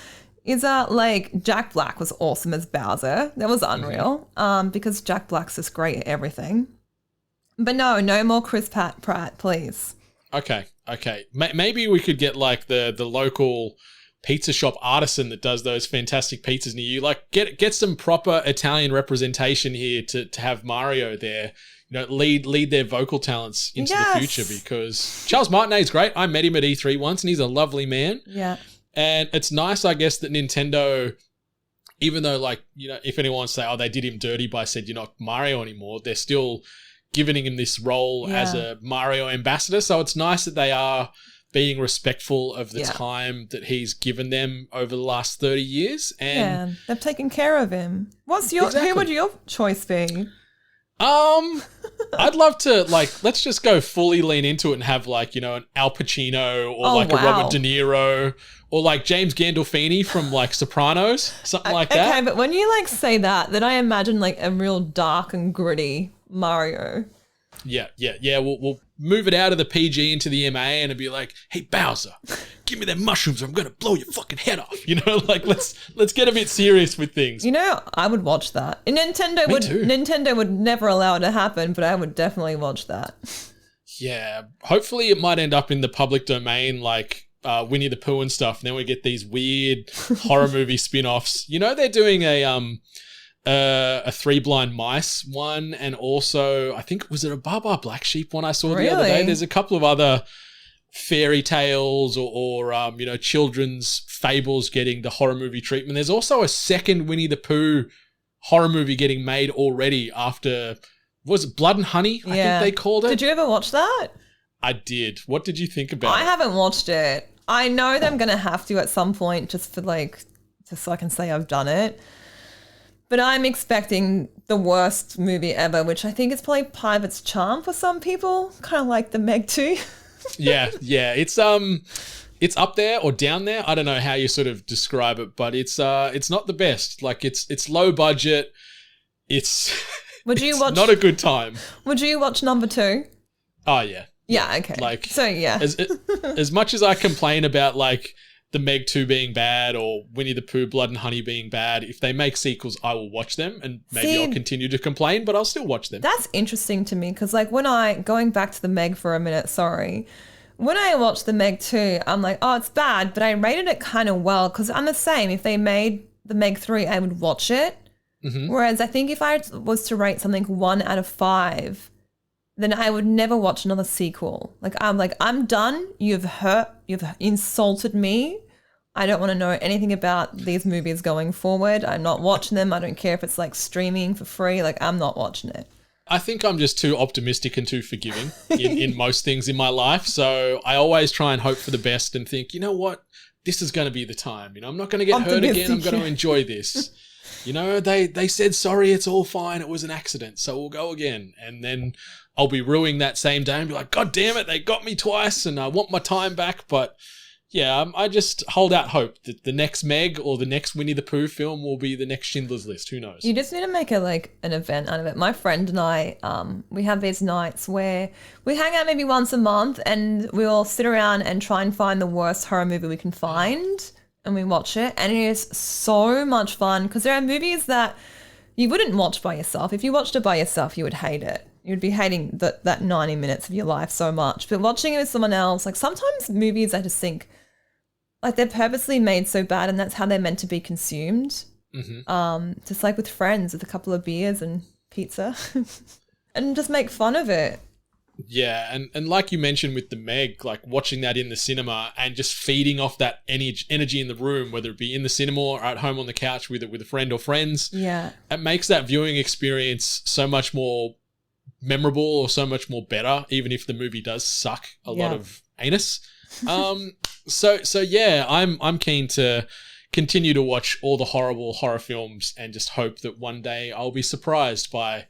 is like Jack Black was awesome as Bowser. That was unreal. Because Jack Black's just great at everything. But no more Chris Pratt, please. Okay. Maybe we could get like the local pizza shop artisan that does those fantastic pizzas near you. Like get some proper Italian representation here to have Mario there. Lead their vocal talents into the future, because Charles Martinet is great. I met him at E3 once and he's a lovely man. Yeah. And it's nice, I guess, that Nintendo, even though if anyone wants to say, they did him dirty by saying you're not Mario anymore, they're still giving him this role as a Mario ambassador. So it's nice that they are being respectful of the time that he's given them over the last 30 years. And they've taken care of him. Who would your choice be? I'd love to let's just go fully lean into it and have an Al Pacino or a Robert De Niro or James Gandolfini from Sopranos, something like that. Okay, but when you say that, then I imagine a real dark and gritty Mario. Yeah. We'll move it out of the PG into the MA and it'd be like, hey, Bowser, give me them mushrooms or I'm going to blow your fucking head off. Let's get a bit serious with things. I would watch that. And Nintendo would never allow it to happen, but I would definitely watch that. Yeah. Hopefully it might end up in the public domain Winnie the Pooh and stuff. And then we get these weird horror movie spin-offs. They're doing a Three Blind Mice one, and also I think was it a Baba Black Sheep one I saw the other day. There's a couple of other fairy tales or children's fables getting the horror movie treatment. There's also a second Winnie the Pooh horror movie getting made already after, was it Blood and Honey? I think they called it. Did you ever watch that? I did. What did you think about it? I haven't watched it. I know that I'm going to have to at some point just for just so I can say I've done it. But I'm expecting the worst movie ever, which I think is probably part of its charm for some people, kind of like the Meg 2. Yeah. It's up there or down there. I don't know how you sort of describe it, but it's not the best. It's low budget. It's not a good time. Would you watch number 2? Oh yeah. Yeah, okay. So yeah. As much as I complain about the Meg 2 being bad or Winnie the Pooh, Blood and Honey being bad, if they make sequels, I will watch them and maybe I'll continue to complain, but I'll still watch them. That's interesting to me because going back to the Meg for a minute, when I watched the Meg 2, I'm like, oh, it's bad, but I rated it kind of well because I'm the same. If they made the Meg 3, I would watch it. Mm-hmm. Whereas I think if I was to rate something 1 out of 5, then I would never watch another sequel. I'm done. You've insulted me. I don't want to know anything about these movies going forward. I'm not watching them. I don't care if it's streaming for free. I'm not watching it. I think I'm just too optimistic and too forgiving in most things in my life. So I always try and hope for the best and think, you know what? This is going to be the time. I'm not going to get hurt again. I'm going to enjoy this. They said, sorry, it's all fine. It was an accident. So we'll go again. And then I'll be ruining that same day and be like, God damn it, they got me twice and I want my time back. But yeah, I just hold out hope that the next Meg or the next Winnie the Pooh film will be the next Schindler's List. Who knows? You just need to make an event out of it. My friend and I, we have these nights where we hang out maybe once a month and we'll sit around and try and find the worst horror movie we can find and we watch it. And it is so much fun because there are movies that you wouldn't watch by yourself. If you watched it by yourself, you would hate it. You'd be hating that 90 minutes of your life so much. But watching it with someone else, sometimes movies I just think they're purposely made so bad and that's how they're meant to be consumed. Mm-hmm. Just with friends with a couple of beers and pizza and just make fun of it. Yeah, and like you mentioned with the Meg, watching that in the cinema and just feeding off that energy in the room, whether it be in the cinema or at home on the couch with a friend or friends. Yeah. It makes that viewing experience so much more memorable or so much more better, even if the movie does suck a lot of anus. So yeah, I'm keen to continue to watch all the horrible horror films and just hope that one day I'll be surprised by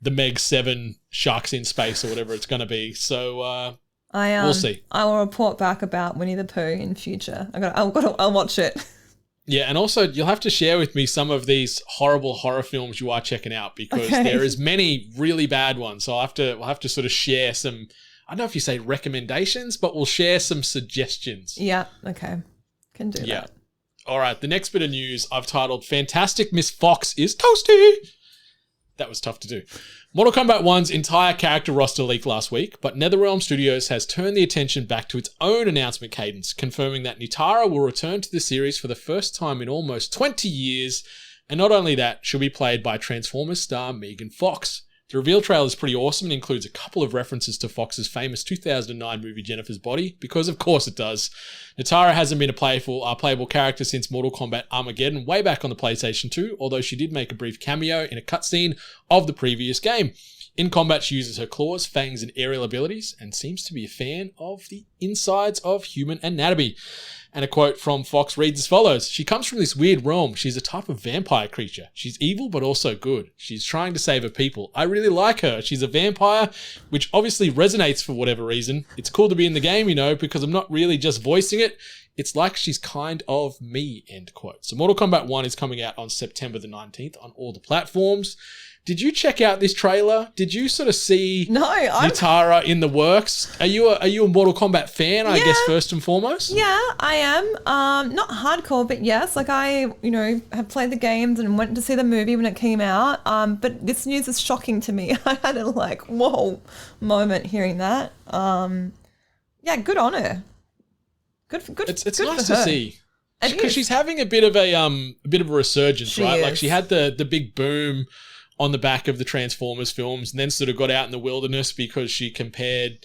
the Meg 7 Sharks in Space or whatever it's going to be. So we'll see. I will report back about Winnie the Pooh in future. I'll watch it. Yeah, and also you'll have to share with me some of these horrible horror films you are checking out because there is many really bad ones. So we'll have to sort of share some, I don't know if you say recommendations, but we'll share some suggestions. Yeah, okay. Can do that. All right, the next bit of news I've titled Fantastic Miss Fox is Toasty. That was tough to do. Mortal Kombat 1's entire character roster leaked last week, but NetherRealm Studios has turned the attention back to its own announcement cadence, confirming that Nitara will return to the series for the first time in almost 20 years, and not only that, she'll be played by Transformers star Megan Fox. The reveal trailer is pretty awesome and includes a couple of references to Fox's famous 2009 movie Jennifer's Body, because of course it does. Nitara hasn't been a playable character since Mortal Kombat Armageddon way back on the PlayStation 2, although she did make a brief cameo in a cutscene of the previous game. In combat, she uses her claws, fangs, and aerial abilities, and seems to be a fan of the insides of human anatomy. And a quote from Fox reads as follows: "She comes from this weird realm. She's a type of vampire creature. She's evil but also good. She's trying to save her people. I really like her. She's a vampire," which obviously resonates for whatever reason. It's cool to be in the game, because I'm not really just voicing it. It's like she's kind of me, end quote. So Mortal Kombat 1 is coming out on September the 19th on all the platforms. Did you check out this trailer? Did you sort of see Nitara in the works? Are you a Mortal Kombat fan, I guess, first and foremost? Yeah, I am. Not hardcore, but yes. Like I, have played the games and went to see the movie when it came out. But this news is shocking to me. I had a whoa moment hearing that. Yeah, good on her. Good. It's good nice for to her. see. Because she's having a bit of a resurgence, right? Is. Like she had the big boom on the back of the Transformers films, and then sort of got out in the wilderness because she compared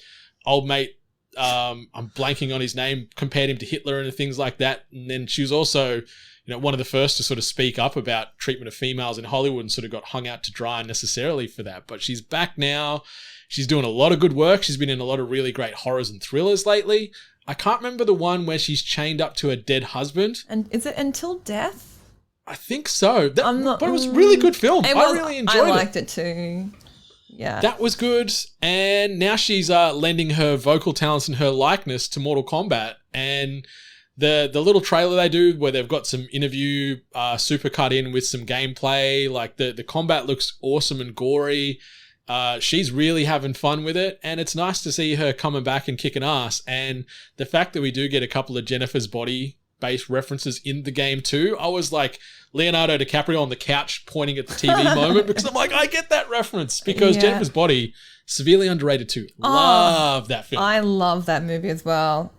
old mate, I'm blanking on his name, compared him to Hitler and things like that. And then she was also, one of the first to sort of speak up about treatment of females in Hollywood and sort of got hung out to dry unnecessarily for that. But she's back now. She's doing a lot of good work. She's been in a lot of really great horrors and thrillers lately. I can't remember the one where she's chained up to her dead husband. And is it Until Death? I think so. But it was a really good film. I really enjoyed it. I liked it too. Yeah. That was good. And now she's lending her vocal talents and her likeness to Mortal Kombat. And the little trailer they do where they've got some interview super cut in with some gameplay, like the combat looks awesome and gory. She's really having fun with it, and it's nice to see her coming back and kicking ass. And the fact that we do get a couple of Jennifer's Body-based references in the game too, I was like Leonardo DiCaprio on the couch pointing at the TV moment, because I'm like, I get that reference, because Jennifer's Body, severely underrated too. Love that film. I love that movie as well.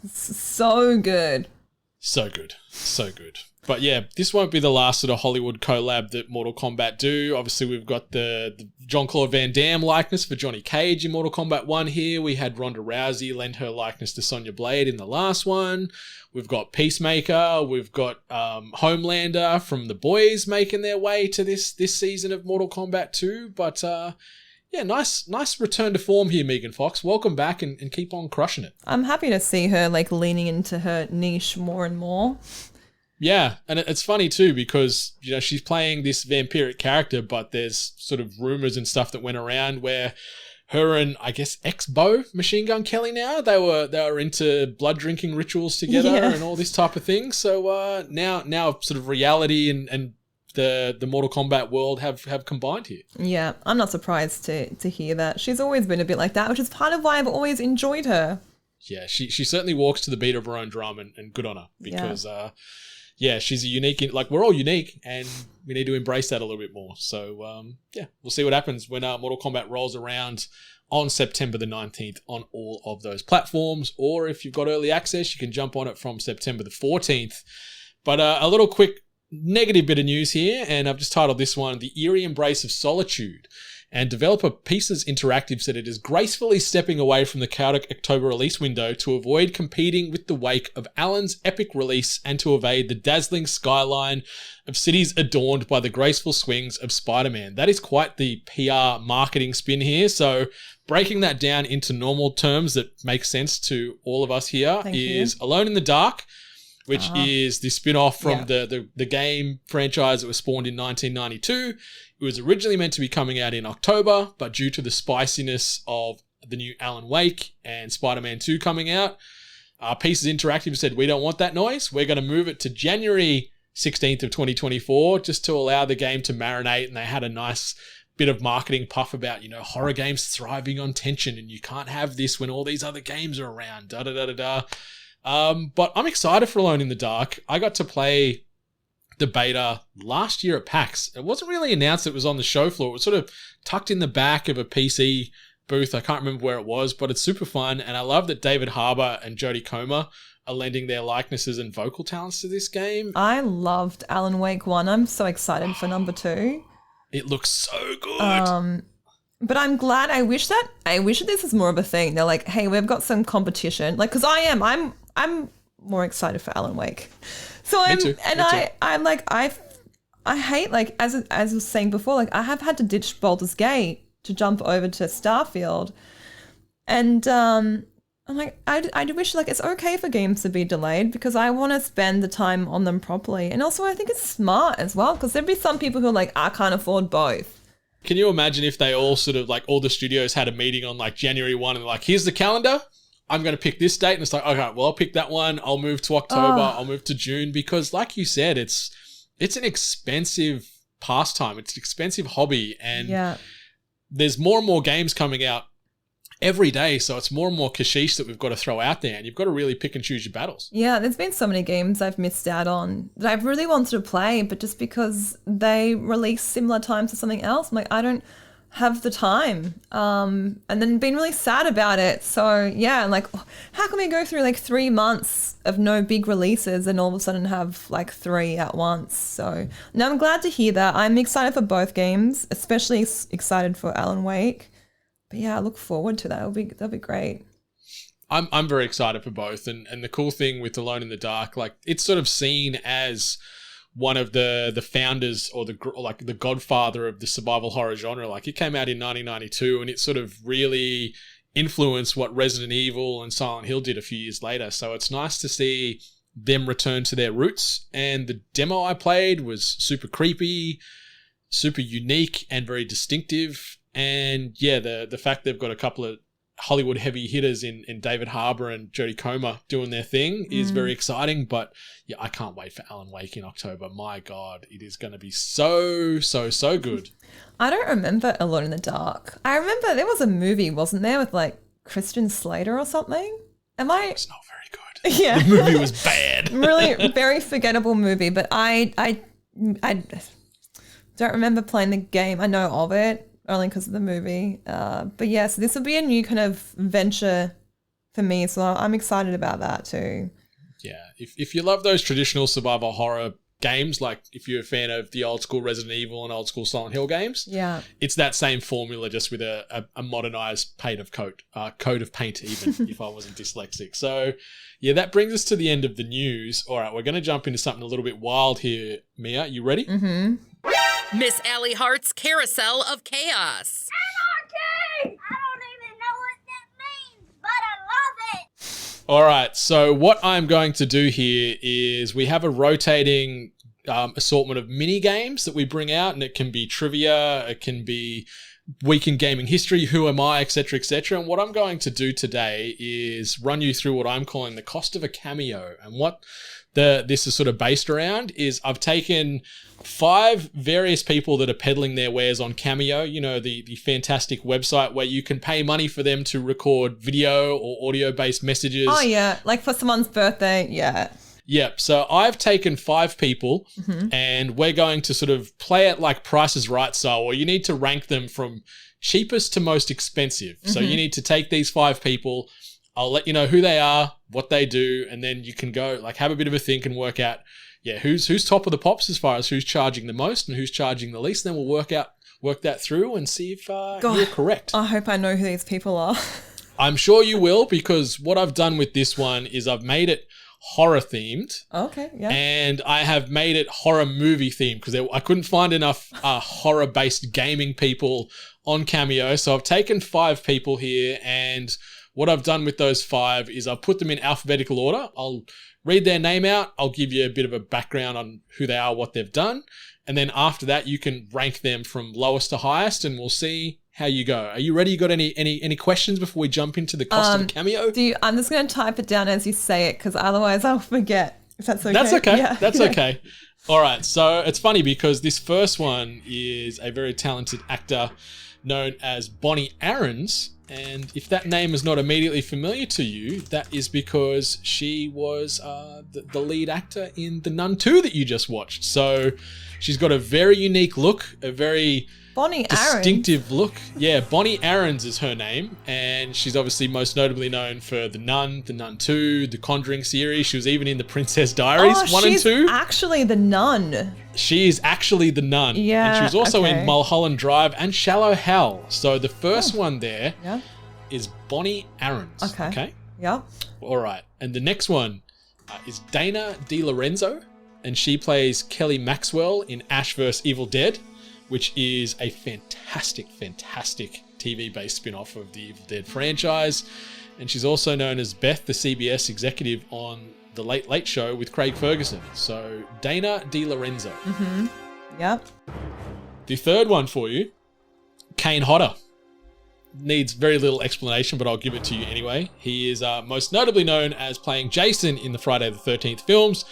So good. So good. So good. But yeah, this won't be the last sort of Hollywood collab that Mortal Kombat do. Obviously, we've got the Jean-Claude Van Damme likeness for Johnny Cage in Mortal Kombat 1 here. We had Ronda Rousey lend her likeness to Sonya Blade in the last one. We've got Peacemaker. We've got Homelander from The Boys making their way to this season of Mortal Kombat 2. But yeah, nice return to form here, Megan Fox. Welcome back and keep on crushing it. I'm happy to see her leaning into her niche more and more. Yeah, and it's funny too because, she's playing this vampiric character, but there's sort of rumors and stuff that went around where her and, I guess, ex-Beau, Machine Gun Kelly now, they were into blood drinking rituals together and all this type of thing. So now sort of reality and the Mortal Kombat world have combined here. Yeah, I'm not surprised to hear that. She's always been a bit like that, which is part of why I've always enjoyed her. Yeah, she certainly walks to the beat of her own drum, and good on her because... Yeah, she's a unique, we're all unique, and we need to embrace that a little bit more. So, yeah, we'll see what happens when Mortal Kombat rolls around on September the 19th on all of those platforms. Or if you've got early access, you can jump on it from September the 14th. But a little quick negative bit of news here, and I've just titled this one, The Eerie Embrace of Solitude. And developer Pieces Interactive said it is gracefully stepping away from the chaotic October release window to avoid competing with the wake of Alan's epic release and to evade the dazzling skyline of cities adorned by the graceful swings of Spider-Man. That is quite the PR marketing spin here. So breaking that down into normal terms that make sense to all of us here is Alone in the Dark, which is the spin-off from the game franchise that was spawned in 1992. It was originally meant to be coming out in October, but due to the spiciness of the new Alan Wake and Spider-Man 2 coming out, Pieces Interactive said, we don't want that noise. We're going to move it to January 16th of 2024 just to allow the game to marinate. And they had a nice bit of marketing puff about, horror games thriving on tension and you can't have this when all these other games are around, But I'm excited for Alone in the Dark. I got to play the beta last year at PAX. It wasn't really announced it was on the show floor. It was sort of tucked in the back of a PC booth. I can't remember where it was, but it's super fun. And I love that David Harbour and Jodie Comer are lending their likenesses and vocal talents to this game. I loved Alan Wake 1. I'm so excited for number 2. It looks so good. But I'm glad. I wish that this was more of a thing. They're like, hey, we've got some competition. Like, because I'm more excited for Alan Wake. So I hate, like, as I was saying before, like, I have had to ditch Baldur's Gate to jump over to Starfield, and I'm like, I wish, like, it's okay for games to be delayed because I want to spend the time on them properly, and also I think it's smart as well because there'd be some people who are like, I can't afford both. Can you imagine if they all sort of, like, all the studios had a meeting on, like, January 1 and they're like, here's the calendar. I'm going to pick this date. And it's like, okay, well, I'll pick that one. I'll move to October. I'll move to June. Because like you said, it's an expensive pastime. It's an expensive hobby. And there's more and more games coming out every day. So it's more and more kashish that we've got to throw out there. And you've got to really pick and choose your battles. Yeah, there's been so many games I've missed out on that I've really wanted to play. But just because they release similar times to something else, I'm like, I don't have the time, and then been really sad about it. So yeah, like, how can we go through like 3 months of no big releases and all of a sudden have like 3 at once? So no, I'm glad to hear that. I'm excited for both games, especially excited for Alan Wake. But yeah, I look forward to that. That'll be great. I'm very excited for both, and the cool thing with Alone in the Dark, like, it's sort of seen as one of the founders or the godfather of the survival horror genre. Like, it came out in 1992 and it sort of really influenced what Resident Evil and Silent Hill did a few years later. So it's nice to see them return to their roots. And the demo I played was super creepy, super unique and very distinctive. And yeah, the fact they've got a couple of Hollywood heavy hitters in David Harbour and Jodie Comer doing their thing is very exciting. But yeah, I can't wait for Alan Wake in October. My God, it is going to be so good. I don't remember Alone in the Dark. I remember there was a movie, wasn't there, with like Christian Slater or something? It's not very good. Yeah. The movie was bad. Really very forgettable movie, but I don't remember playing the game. I know of it only because of the movie. But yeah, so this will be a new kind of venture for me. So I'm excited about that too. Yeah. If you love those traditional survival horror games, like if you're a fan of the old school Resident Evil and old school Silent Hill games, it's that same formula just with a modernized coat of paint even, if I wasn't dyslexic. So yeah, that brings us to the end of the news. All right, we're going to jump into something a little bit wild here. Mia, you ready? Mm-hmm. Miss Allie Hart's Carousel of Chaos. Anarchy! I don't even know what that means, but I love it! All right, so what I'm going to do here is we have a rotating assortment of mini games that we bring out, and it can be trivia, it can be week in gaming history, who am I, etc., etc. And what I'm going to do today is run you through what I'm calling the cost of a cameo. And what this is sort of based around is I've taken 5 various people that are peddling their wares on Cameo, you know, the fantastic website where you can pay money for them to record video or audio-based messages. Oh, yeah. Like for someone's birthday. Yeah. Yep. So I've taken 5 people and we're going to sort of play it like Price is Right style, where you need to rank them from cheapest to most expensive. So you need to take these 5 people. I'll let you know who they are, what they do, and then you can go like have a bit of a think and work out, who's top of the pops as far as who's charging the most and who's charging the least. Then we'll work that through and see if you're correct. I hope I know who these people are. I'm sure you will, because what I've done with this one is I've made it horror themed. Okay, yeah. And I have made it horror movie themed because I couldn't find enough horror based gaming people on Cameo. So I've taken 5 people here, and what I've done with those 5 is I've put them in alphabetical order. I'll read their name out. I'll give you a bit of a background on who they are, what they've done. And then after that, you can rank them from lowest to highest, and we'll see how you go. Are you ready? You got any questions before we jump into the cost of a cameo? I'm just going to type it down as you say it, because otherwise I'll forget. If that's okay. That's okay. Yeah. That's okay. All right. So it's funny because this first one is a very talented actor known as Bonnie Aarons. And if that name is not immediately familiar to you, that is because she was the lead actor in The Nun 2 that you just watched. So she's got a very unique look, a very Bonnie distinctive look. Yeah, Bonnie Aarons is her name, and she's obviously most notably known for The Nun 2, The Conjuring series. She was even in The Princess Diaries 1 and 2. She's actually the nun. She is actually the nun. Yeah, and she was also okay. in Mulholland Drive and Shallow Hell. So the first one there is Bonnie Aarons. Okay. Yeah. All right. And the next one is Dana DiLorenzo, and she plays Kelly Maxwell in Ash vs. Evil Dead, which is a fantastic TV-based spin-off of the Evil Dead franchise. And she's also known as Beth, the CBS executive on The Late Late Show with Craig Ferguson. So Dana DiLorenzo. Mm-hmm. Yep. The third one for you, Kane Hodder. Needs very little explanation, but I'll give it to you anyway. He is most notably known as playing Jason in the Friday the 13th films,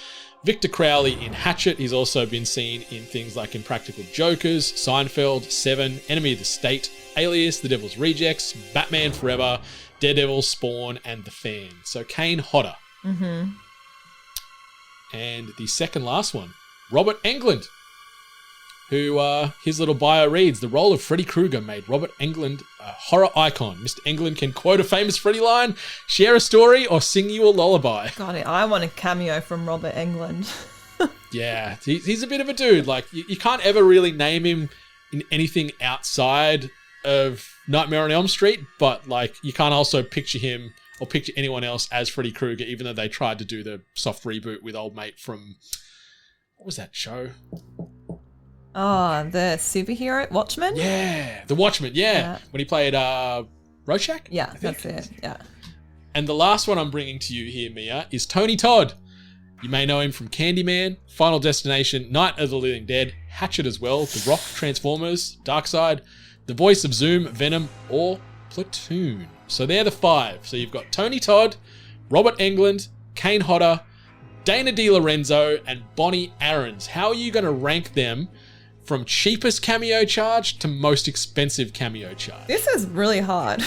Victor Crowley in Hatchet. He's also been seen in things like Impractical Jokers, Seinfeld, Seven, Enemy of the State, Alias, The Devil's Rejects, Batman Forever, Daredevil, Spawn, and The Fan. So Kane Hodder. Mm-hmm. And the second last one, Robert Englund, who his little bio reads, the role of Freddy Krueger made Robert Englund a horror icon. Mr. Englund can quote a famous Freddy line, share a story, or sing you a lullaby. God, I want a cameo from Robert Englund. Yeah, he's a bit of a dude. Like, you can't ever really name him in anything outside of Nightmare on Elm Street, but like, you can't also picture him or picture anyone else as Freddy Krueger, even though they tried to do the soft reboot with old mate from, what was that show? Oh, the superhero Watchmen? Yeah, the Watchmen, yeah. When he played Rorschach? Yeah, that's it, yeah. And the last one I'm bringing to you here, Mia, is Tony Todd. You may know him from Candyman, Final Destination, Night of the Living Dead, Hatchet as well, The Rock, Transformers, Darkseid, the voice of Zoom, Venom, or Platoon. So they're the five. So you've got Tony Todd, Robert Englund, Kane Hodder, Dana DiLorenzo, and Bonnie Aarons. How are you going to rank them from cheapest cameo charge to most expensive cameo charge? This is really hard.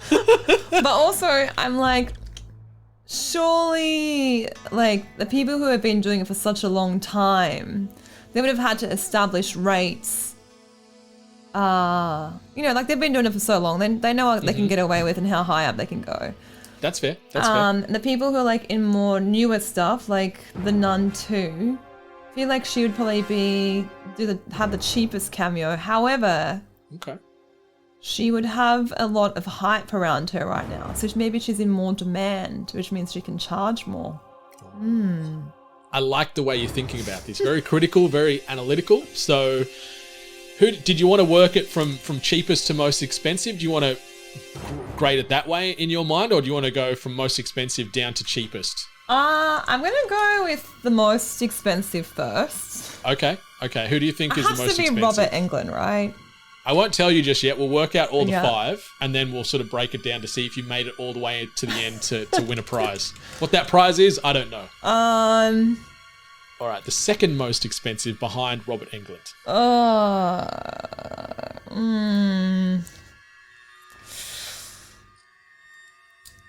But also, I'm like, surely, like, the people who have been doing it for such a long time, they would have had to establish rates. Like, they've been doing it for so long. They know what they can get away with and how high up they can go. That's fair. That's fair. And the people who are, like, in more newer stuff, like The Nun 2, I feel like she would probably have the cheapest cameo. However, okay, she would have a lot of hype around her right now. So maybe she's in more demand, which means she can charge more. I like the way you're thinking about this. Very critical, very analytical. So who did you want to work it from cheapest to most expensive? Do you want to grade it that way in your mind, or do you want to go from most expensive down to cheapest? I'm going to go with the most expensive first. Okay. Who do you think is the most expensive? It has to be Robert Englund, right? I won't tell you just yet. We'll work out all the five, and then we'll sort of break it down to see if you made it all the way to the end to win a prize. What that prize is, I don't know. All right, the second most expensive behind Robert Englund.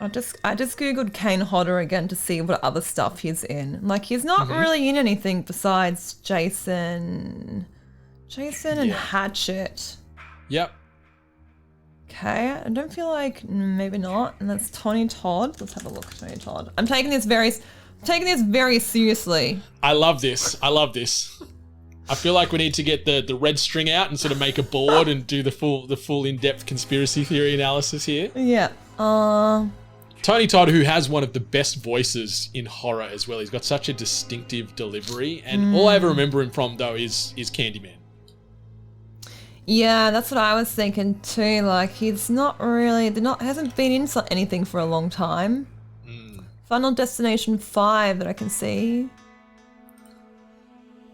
I just googled Kane Hodder again to see what other stuff he's in. Like, he's not really in anything besides Jason and Hatchet. Yep. Okay, I don't feel like maybe not. And that's Tony Todd. Let's have a look at Tony Todd. I'm taking this very seriously. I love this. I feel like we need to get the red string out and sort of make a board and do the full in-depth conspiracy theory analysis here. Yeah. Tony Todd, who has one of the best voices in horror as well. He's got such a distinctive delivery, and all I ever remember him from though is Candyman. Yeah, that's what I was thinking too. Like, he's not really, hasn't been in anything for a long time. Final Destination 5 that I can see.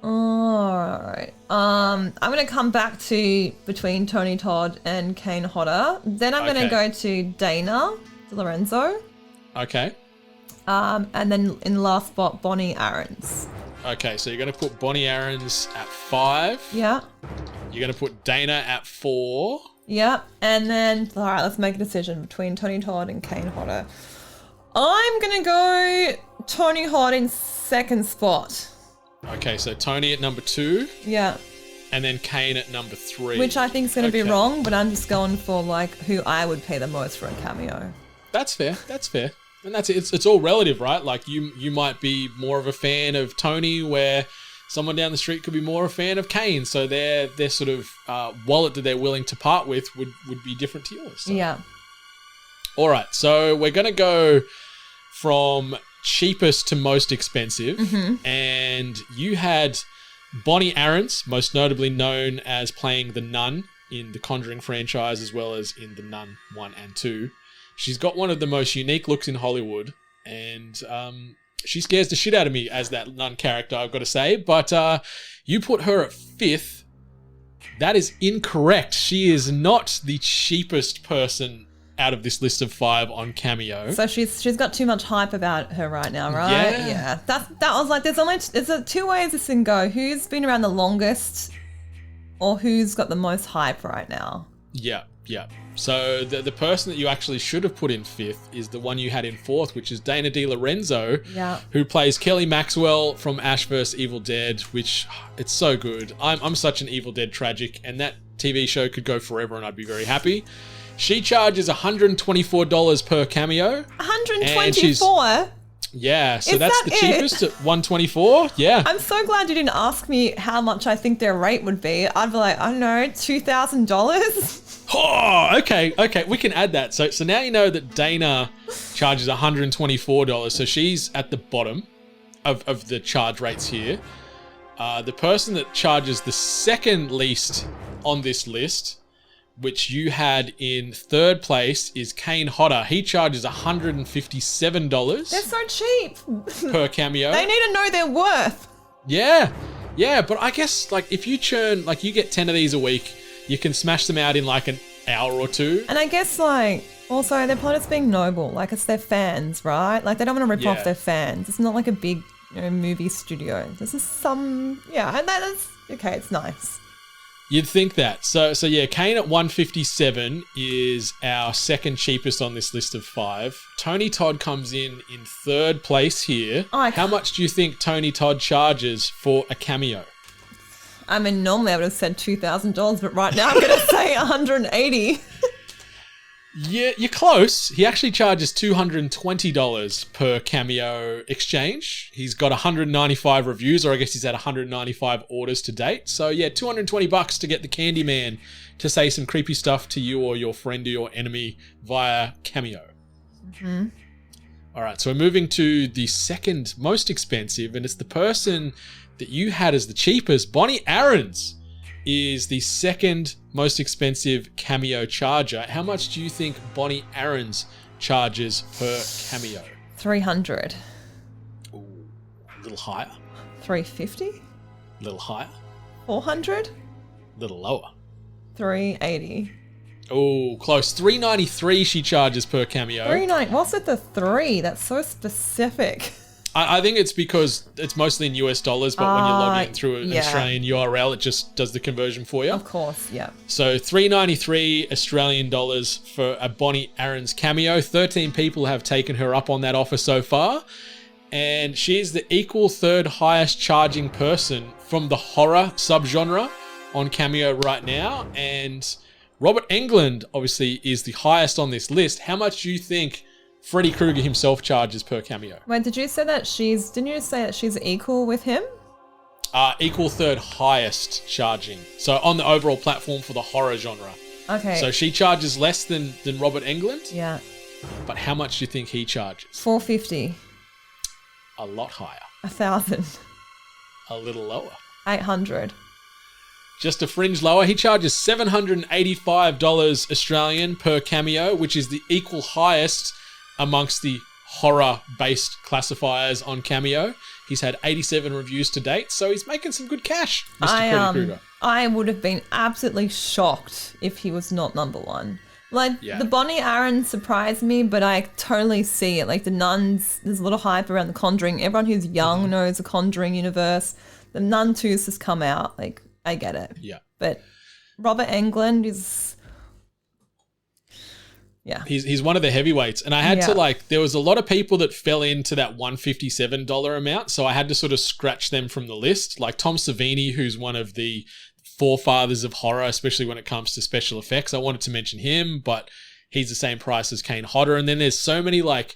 Alright. I'm going to come back to between Tony Todd and Kane Hodder. Then I'm going to go to Dana DiLorenzo. Okay. And then in last spot, Bonnie Aarons. Okay, so you're going to put Bonnie Aarons at 5. Yeah. You're going to put Dana at 4. Yeah. And then, all right, let's make a decision between Tony Todd and Kane Hodder. I'm going to go Tony Todd in second spot. Okay, so Tony at number 2. Yeah. And then Kane at number 3. Which I think is going to be wrong, but I'm just going for like who I would pay the most for a cameo. That's fair. That's fair. And that's it. It's all relative, right? Like you might be more of a fan of Tony, where someone down the street could be more a fan of Kane. So their sort of wallet that they're willing to part with would be different to yours. So. Yeah. All right. So we're going to go from cheapest to most expensive. Mm-hmm. And you had Bonnie Aarons, most notably known as playing the Nun in the Conjuring franchise, as well as in the Nun 1 and 2. She's got one of the most unique looks in Hollywood, and she scares the shit out of me as that nun character, I've got to say. But you put her at 5th. That is incorrect. She is not the cheapest person out of this list of 5 on Cameo. So she's got too much hype about her right now, right? Yeah. That was like, there's 2 ways this can go. Who's been around the longest, or who's got the most hype right now? Yeah. So the person that you actually should have put in 5th is the one you had in 4th, which is Dana DiLorenzo, who plays Kelly Maxwell from Ash vs. Evil Dead, which it's so good. I'm such an Evil Dead tragic, and that TV show could go forever and I'd be very happy. She charges $124 per cameo. 124? Yeah, so Is that's that the cheapest at $124. Yeah. I'm so glad you didn't ask me how much I think their rate would be. I'd be like, I don't know, $2,000? Oh, okay. We can add that. So now you know that Dana charges $124. So she's at the bottom of the charge rates here. The person that charges the second least on this list, which you had in 3rd place, is Kane Hodder. He charges $157. They're so cheap. Per cameo. They need to know their worth. Yeah, but I guess like if you churn, like you get 10 of these a week, you can smash them out in like an hour or 2. And I guess like also they're probably just being noble. Like it's their fans, right? Like they don't want to rip off their fans. It's not like a big movie studio. This is some, and that's okay. It's nice. You'd think that. So yeah, Kane at 157 is our second cheapest on this list of 5. Tony Todd comes in 3rd place here. How much do you think Tony Todd charges for a cameo? I mean, normally I would have said $2,000, but right now I'm going to say $180. Yeah, you're close. He actually charges $220 per cameo exchange. He's got 195 reviews, or I guess he's had 195 orders to date. So yeah, $220 to get the Candyman to say some creepy stuff to you or your friend or your enemy via cameo. Mm-hmm. All right, so we're moving to the second most expensive, and it's the person that you had as the cheapest. Bonnie Aarons is the second most expensive cameo charger. How much do you think Bonnie Aarons charges per cameo? $300. Ooh, a little higher. $350. A little higher. $400. A little lower. $380. Oh, close. $393 she charges per cameo. $390. What's with the 3? That's so specific. I think it's because it's mostly in US dollars, but when you log in through an Australian URL, it just does the conversion for you. Of course, yeah. So $393 Australian dollars for a Bonnie Aarons cameo. 13 people have taken her up on that offer so far. And she is the equal 3rd highest charging person from the horror subgenre on Cameo right now. And Robert Englund, obviously, is the highest on this list. How much do you think Freddy Krueger himself charges per cameo? Wait, didn't you say that she's equal with him? Equal 3rd highest charging. So on the overall platform for the horror genre. Okay. So she charges less than Robert Englund. Yeah. But how much do you think he charges? $450. A lot higher. $1,000. A little lower. $800. Just a fringe lower. He charges $785 Australian per cameo, which is the equal highest amongst the horror-based classifiers on Cameo. He's had 87 reviews to date, so he's making some good cash, Mr. Freddy Krueger. I would have been absolutely shocked if he was not number one. Like, the Bonnie Aaron surprised me, but I totally see it. Like, the Nuns, there's a lot of hype around The Conjuring. Everyone who's young knows the Conjuring universe. The Nun 2's has come out. Like, I get it. Yeah. But Robert Englund is... Yeah. He's one of the heavyweights. And I had to there was a lot of people that fell into that $157 amount. So I had to sort of scratch them from the list. Like Tom Savini, who's one of the forefathers of horror, especially when it comes to special effects. I wanted to mention him, but he's the same price as Kane Hodder. And then there's so many like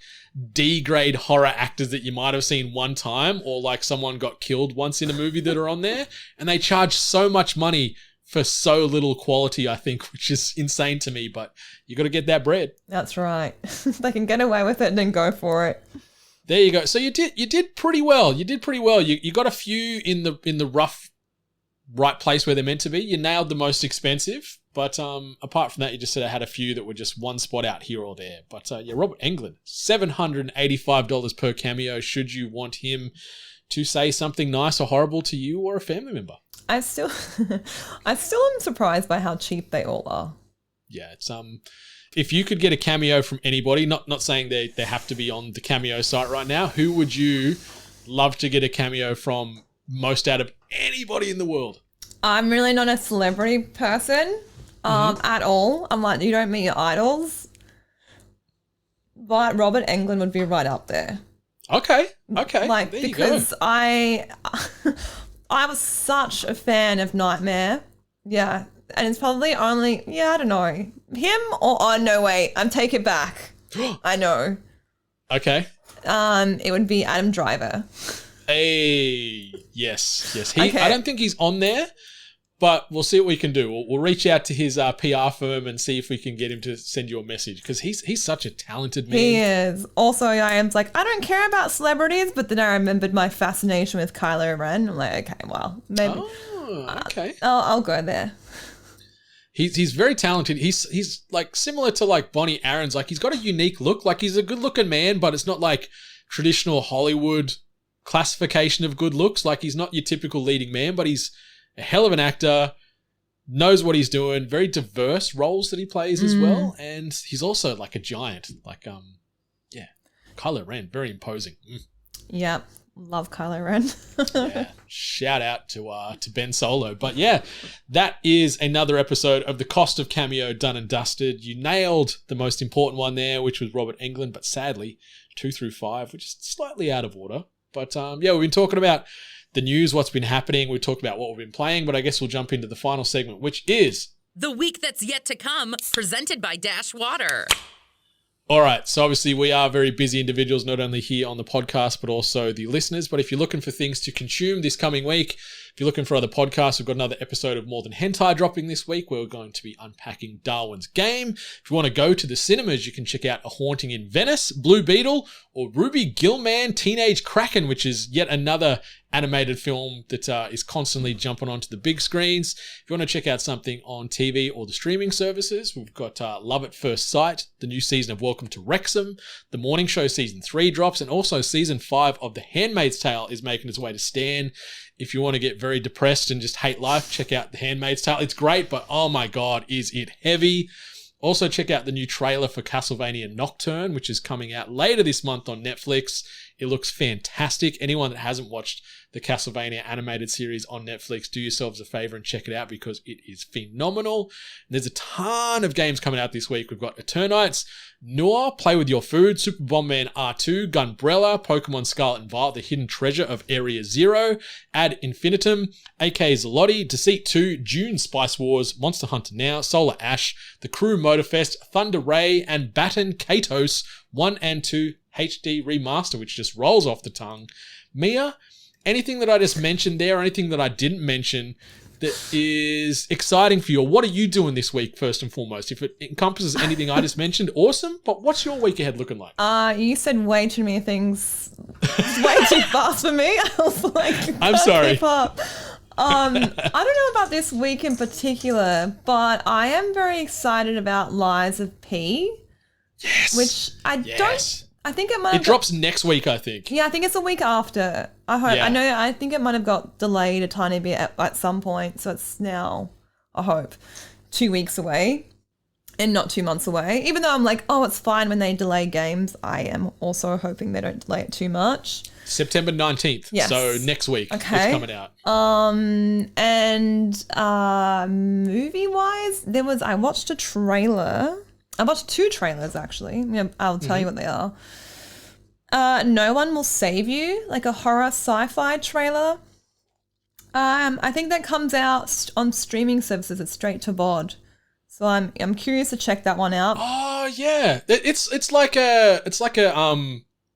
D-grade horror actors that you might have seen one time, or like someone got killed once in a movie that are on there. And they charge so much money for so little quality, I think, which is insane to me, but you got to get that bread. That's right. They can get away with it and then go for it. There you go. So you did pretty well. You did pretty well. You got a few in the rough right place where they're meant to be. You nailed the most expensive, but apart from that, you just sort of had a few that were just one spot out here or there. But Robert Englund, $785 per cameo. Should you want him to say something nice or horrible to you or a family member? I still am surprised by how cheap they all are. Yeah, it's if you could get a cameo from anybody, not saying they have to be on the Cameo site right now, who would you love to get a cameo from most out of anybody in the world? I'm really not a celebrity person at all. I'm like, you don't meet your idols. But Robert Englund would be right up there. Okay. Like, there you because go. I was such a fan of Nightmare. Yeah. And it's probably only, I don't know, him or, oh, no, wait, I'm take it back. I know. Okay. It would be Adam Driver. Hey, yes. Okay. I don't think he's on there, but we'll see what we can do. We'll reach out to his PR firm and see if we can get him to send you a message, because he's such a talented man. He is. Also, I am like, I don't care about celebrities, but then I remembered my fascination with Kylo Ren. I'm like, okay, well, maybe. Oh, okay. I'll go there. He's very talented. He's like similar to like Bonnie Aaron's. Like, he's got a unique look. Like, he's a good looking man, but it's not like traditional Hollywood classification of good looks. Like, he's not your typical leading man, but he's a hell of an actor, knows what he's doing, very diverse roles that he plays as well. And he's also like a giant. Like, Kylo Ren, very imposing. Yep. Love Kylo Ren. Yeah. Shout out to Ben Solo. But yeah, that is another episode of The Cost of Cameo done and dusted. You nailed the most important one there, which was Robert Englund, but sadly 2 through 5, which is slightly out of order. But we've been talking about the news, what's been happening. We've talked about what we've been playing, but I guess we'll jump into the final segment, which is The Week That's Yet to Come, presented by Dash Water. all right. So obviously we are very busy individuals, not only here on the podcast, but also the listeners. But if you're looking for things to consume this coming week, if you're looking for other podcasts, we've got another episode of More Than Hentai dropping this week, where we're going to be unpacking Darwin's Game. If you want to go to the cinemas, you can check out A Haunting in Venice, Blue Beetle, or Ruby Gillman Teenage Kraken, which is yet another animated film that is constantly jumping onto the big screens. If you want to check out something on TV or the streaming services, we've got Love at First Sight, the new season of Welcome to Wrexham, The Morning Show Season 3 drops, and also Season 5 of The Handmaid's Tale is making its way to Stan. If you want to get very depressed and just hate life, check out The Handmaid's Tale. It's great, but oh my God, is it heavy. Also, check out the new trailer for Castlevania Nocturne, which is coming out later this month on Netflix. It looks fantastic. Anyone that hasn't watched the Castlevania animated series on Netflix, do yourselves a favor and check it out, because it is phenomenal. And there's a ton of games coming out this week. We've got Eternites, Noir, Play With Your Food, Super Bomberman R2, Gunbrella, Pokemon Scarlet and Violet, The Hidden Treasure of Area Zero, Ad Infinitum, AK Zelotti, Deceit 2, Dune Spice Wars, Monster Hunter Now, Solar Ash, The Crew Motorfest, Thunder Ray, and Baton Katos 1 and 2 HD Remaster, which just rolls off the tongue. Mia, anything that I just mentioned there, or anything that I didn't mention that is exciting for you? Or what are you doing this week, first and foremost? If it encompasses anything I just mentioned, awesome. But what's your week ahead looking like? You said way too many things. It's way too fast for me. I was like, I'm sorry. I don't know about this week in particular, but I am very excited about Lies of P. Yes. Which I don't I think it might. It drops next week, I think. Yeah, I think it's a week after. I hope. Yeah. I think it might have got delayed a tiny bit at some point, so it's now, I hope, 2 weeks away and not 2 months away. Even though I'm like, oh, it's fine when they delay games, I am also hoping they don't delay it too much. September 19th. Yes. So next week it's coming out. And movie-wise, I watched a trailer. I watched 2 trailers, actually. I'll tell you what they are. No One Will Save You, like a horror sci-fi trailer. I think that comes out on streaming services. It's straight to VOD. So I'm curious to check that one out. Oh yeah, it's like an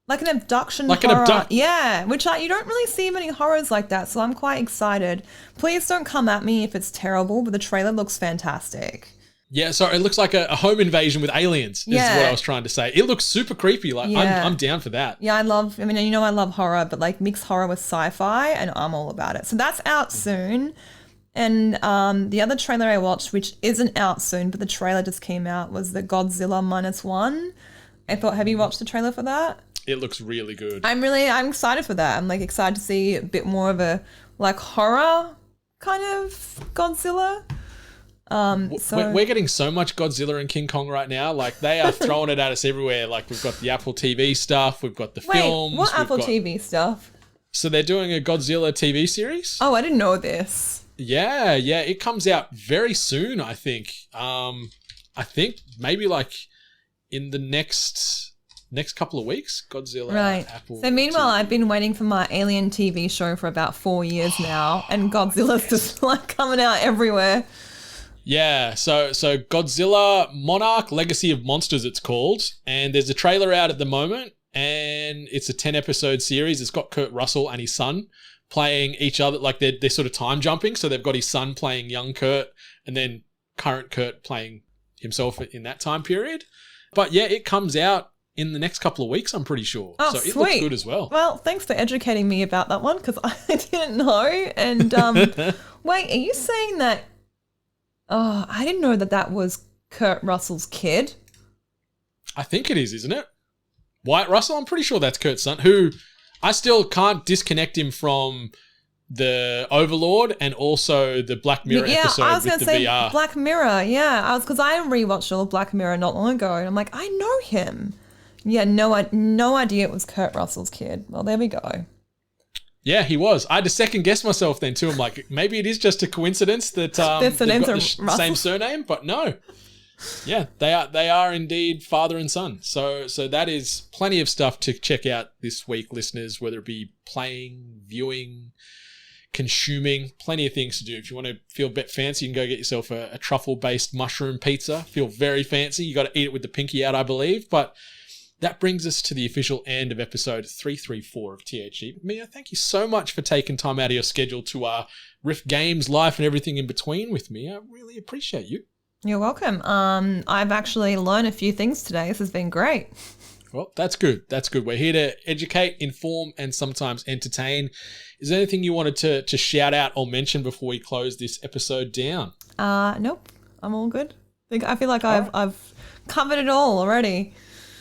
abduction horror. Yeah, which you don't really see many horrors like that, so I'm quite excited. Please don't come at me if it's terrible, but the trailer looks fantastic. Yeah, so it looks like a home invasion with aliens is what I was trying to say. It looks super creepy. Like I'm down for that. Yeah, I love horror, but like mix horror with sci-fi, and I'm all about it. So that's out soon. And the other trailer I watched, which isn't out soon, but the trailer just came out, was the Godzilla -1. I thought, have you watched the trailer for that? It looks really good. I'm excited for that. I'm like excited to see a bit more of a like horror kind of Godzilla. So we're getting so much Godzilla and King Kong right now. Like they are throwing it at us everywhere. Like we've got the Apple TV stuff, we've got the films. What Apple TV stuff? So they're doing a Godzilla TV series. Oh, I didn't know this. Yeah, it comes out very soon. I think. I think maybe like in the next couple of weeks. Godzilla. Right. Apple So meanwhile, TV. I've been waiting for my Alien TV show for about 4 years now, and Godzilla's just like coming out everywhere. Yeah, so Godzilla Monarch Legacy of Monsters it's called, and there's a trailer out at the moment, and it's a 10-episode series. It's got Kurt Russell and his son playing each other, like they're sort of time jumping, so they've got his son playing young Kurt and then current Kurt playing himself in that time period. But yeah, it comes out in the next couple of weeks, I'm pretty sure. Oh, so sweet. It looks good as well. Well, thanks for educating me about that one, because I didn't know. And wait, are you saying that... Oh, I didn't know that was Kurt Russell's kid. I think it is, isn't it? Wyatt Russell, I'm pretty sure that's Kurt's son, who I still can't disconnect him from the Overlord and also the Black Mirror episode I was with going the to say VR. Black Mirror, because I rewatched all of Black Mirror not long ago, and I'm like, I know him. Yeah, no idea it was Kurt Russell's kid. Well, there we go. Yeah, he was. I had to second guess myself then too. I'm like, maybe it is just a coincidence that they've got the same surname, but no. Yeah, they are indeed father and son. So that is plenty of stuff to check out this week, listeners, whether it be playing, viewing, consuming, plenty of things to do. If you want to feel a bit fancy, you can go get yourself a truffle-based mushroom pizza. Feel very fancy. You got to eat it with the pinky out, I believe, but that brings us to the official end of episode 334 of THG. Mia, thank you so much for taking time out of your schedule to riff games, life, and everything in between with me. I really appreciate you. You're welcome. I've actually learned a few things today. This has been great. Well, that's good. That's good. We're here to educate, inform, and sometimes entertain. Is there anything you wanted to shout out or mention before we close this episode down? Nope. I'm all good. I feel like I've covered it all already.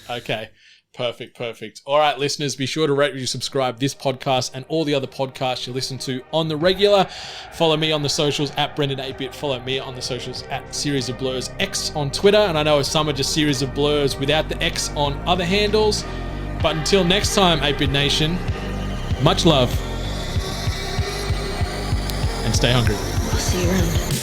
Okay, perfect. All right, listeners, be sure to rate, review, subscribe this podcast and all the other podcasts you listen to on the regular. Follow me on the socials at Brendan8bit. Follow me on the socials at Series of Blurs X on Twitter. And I know some are just Series of Blurs without the X on other handles. But until next time, 8-Bit Nation, much love and stay hungry. I'll see you around.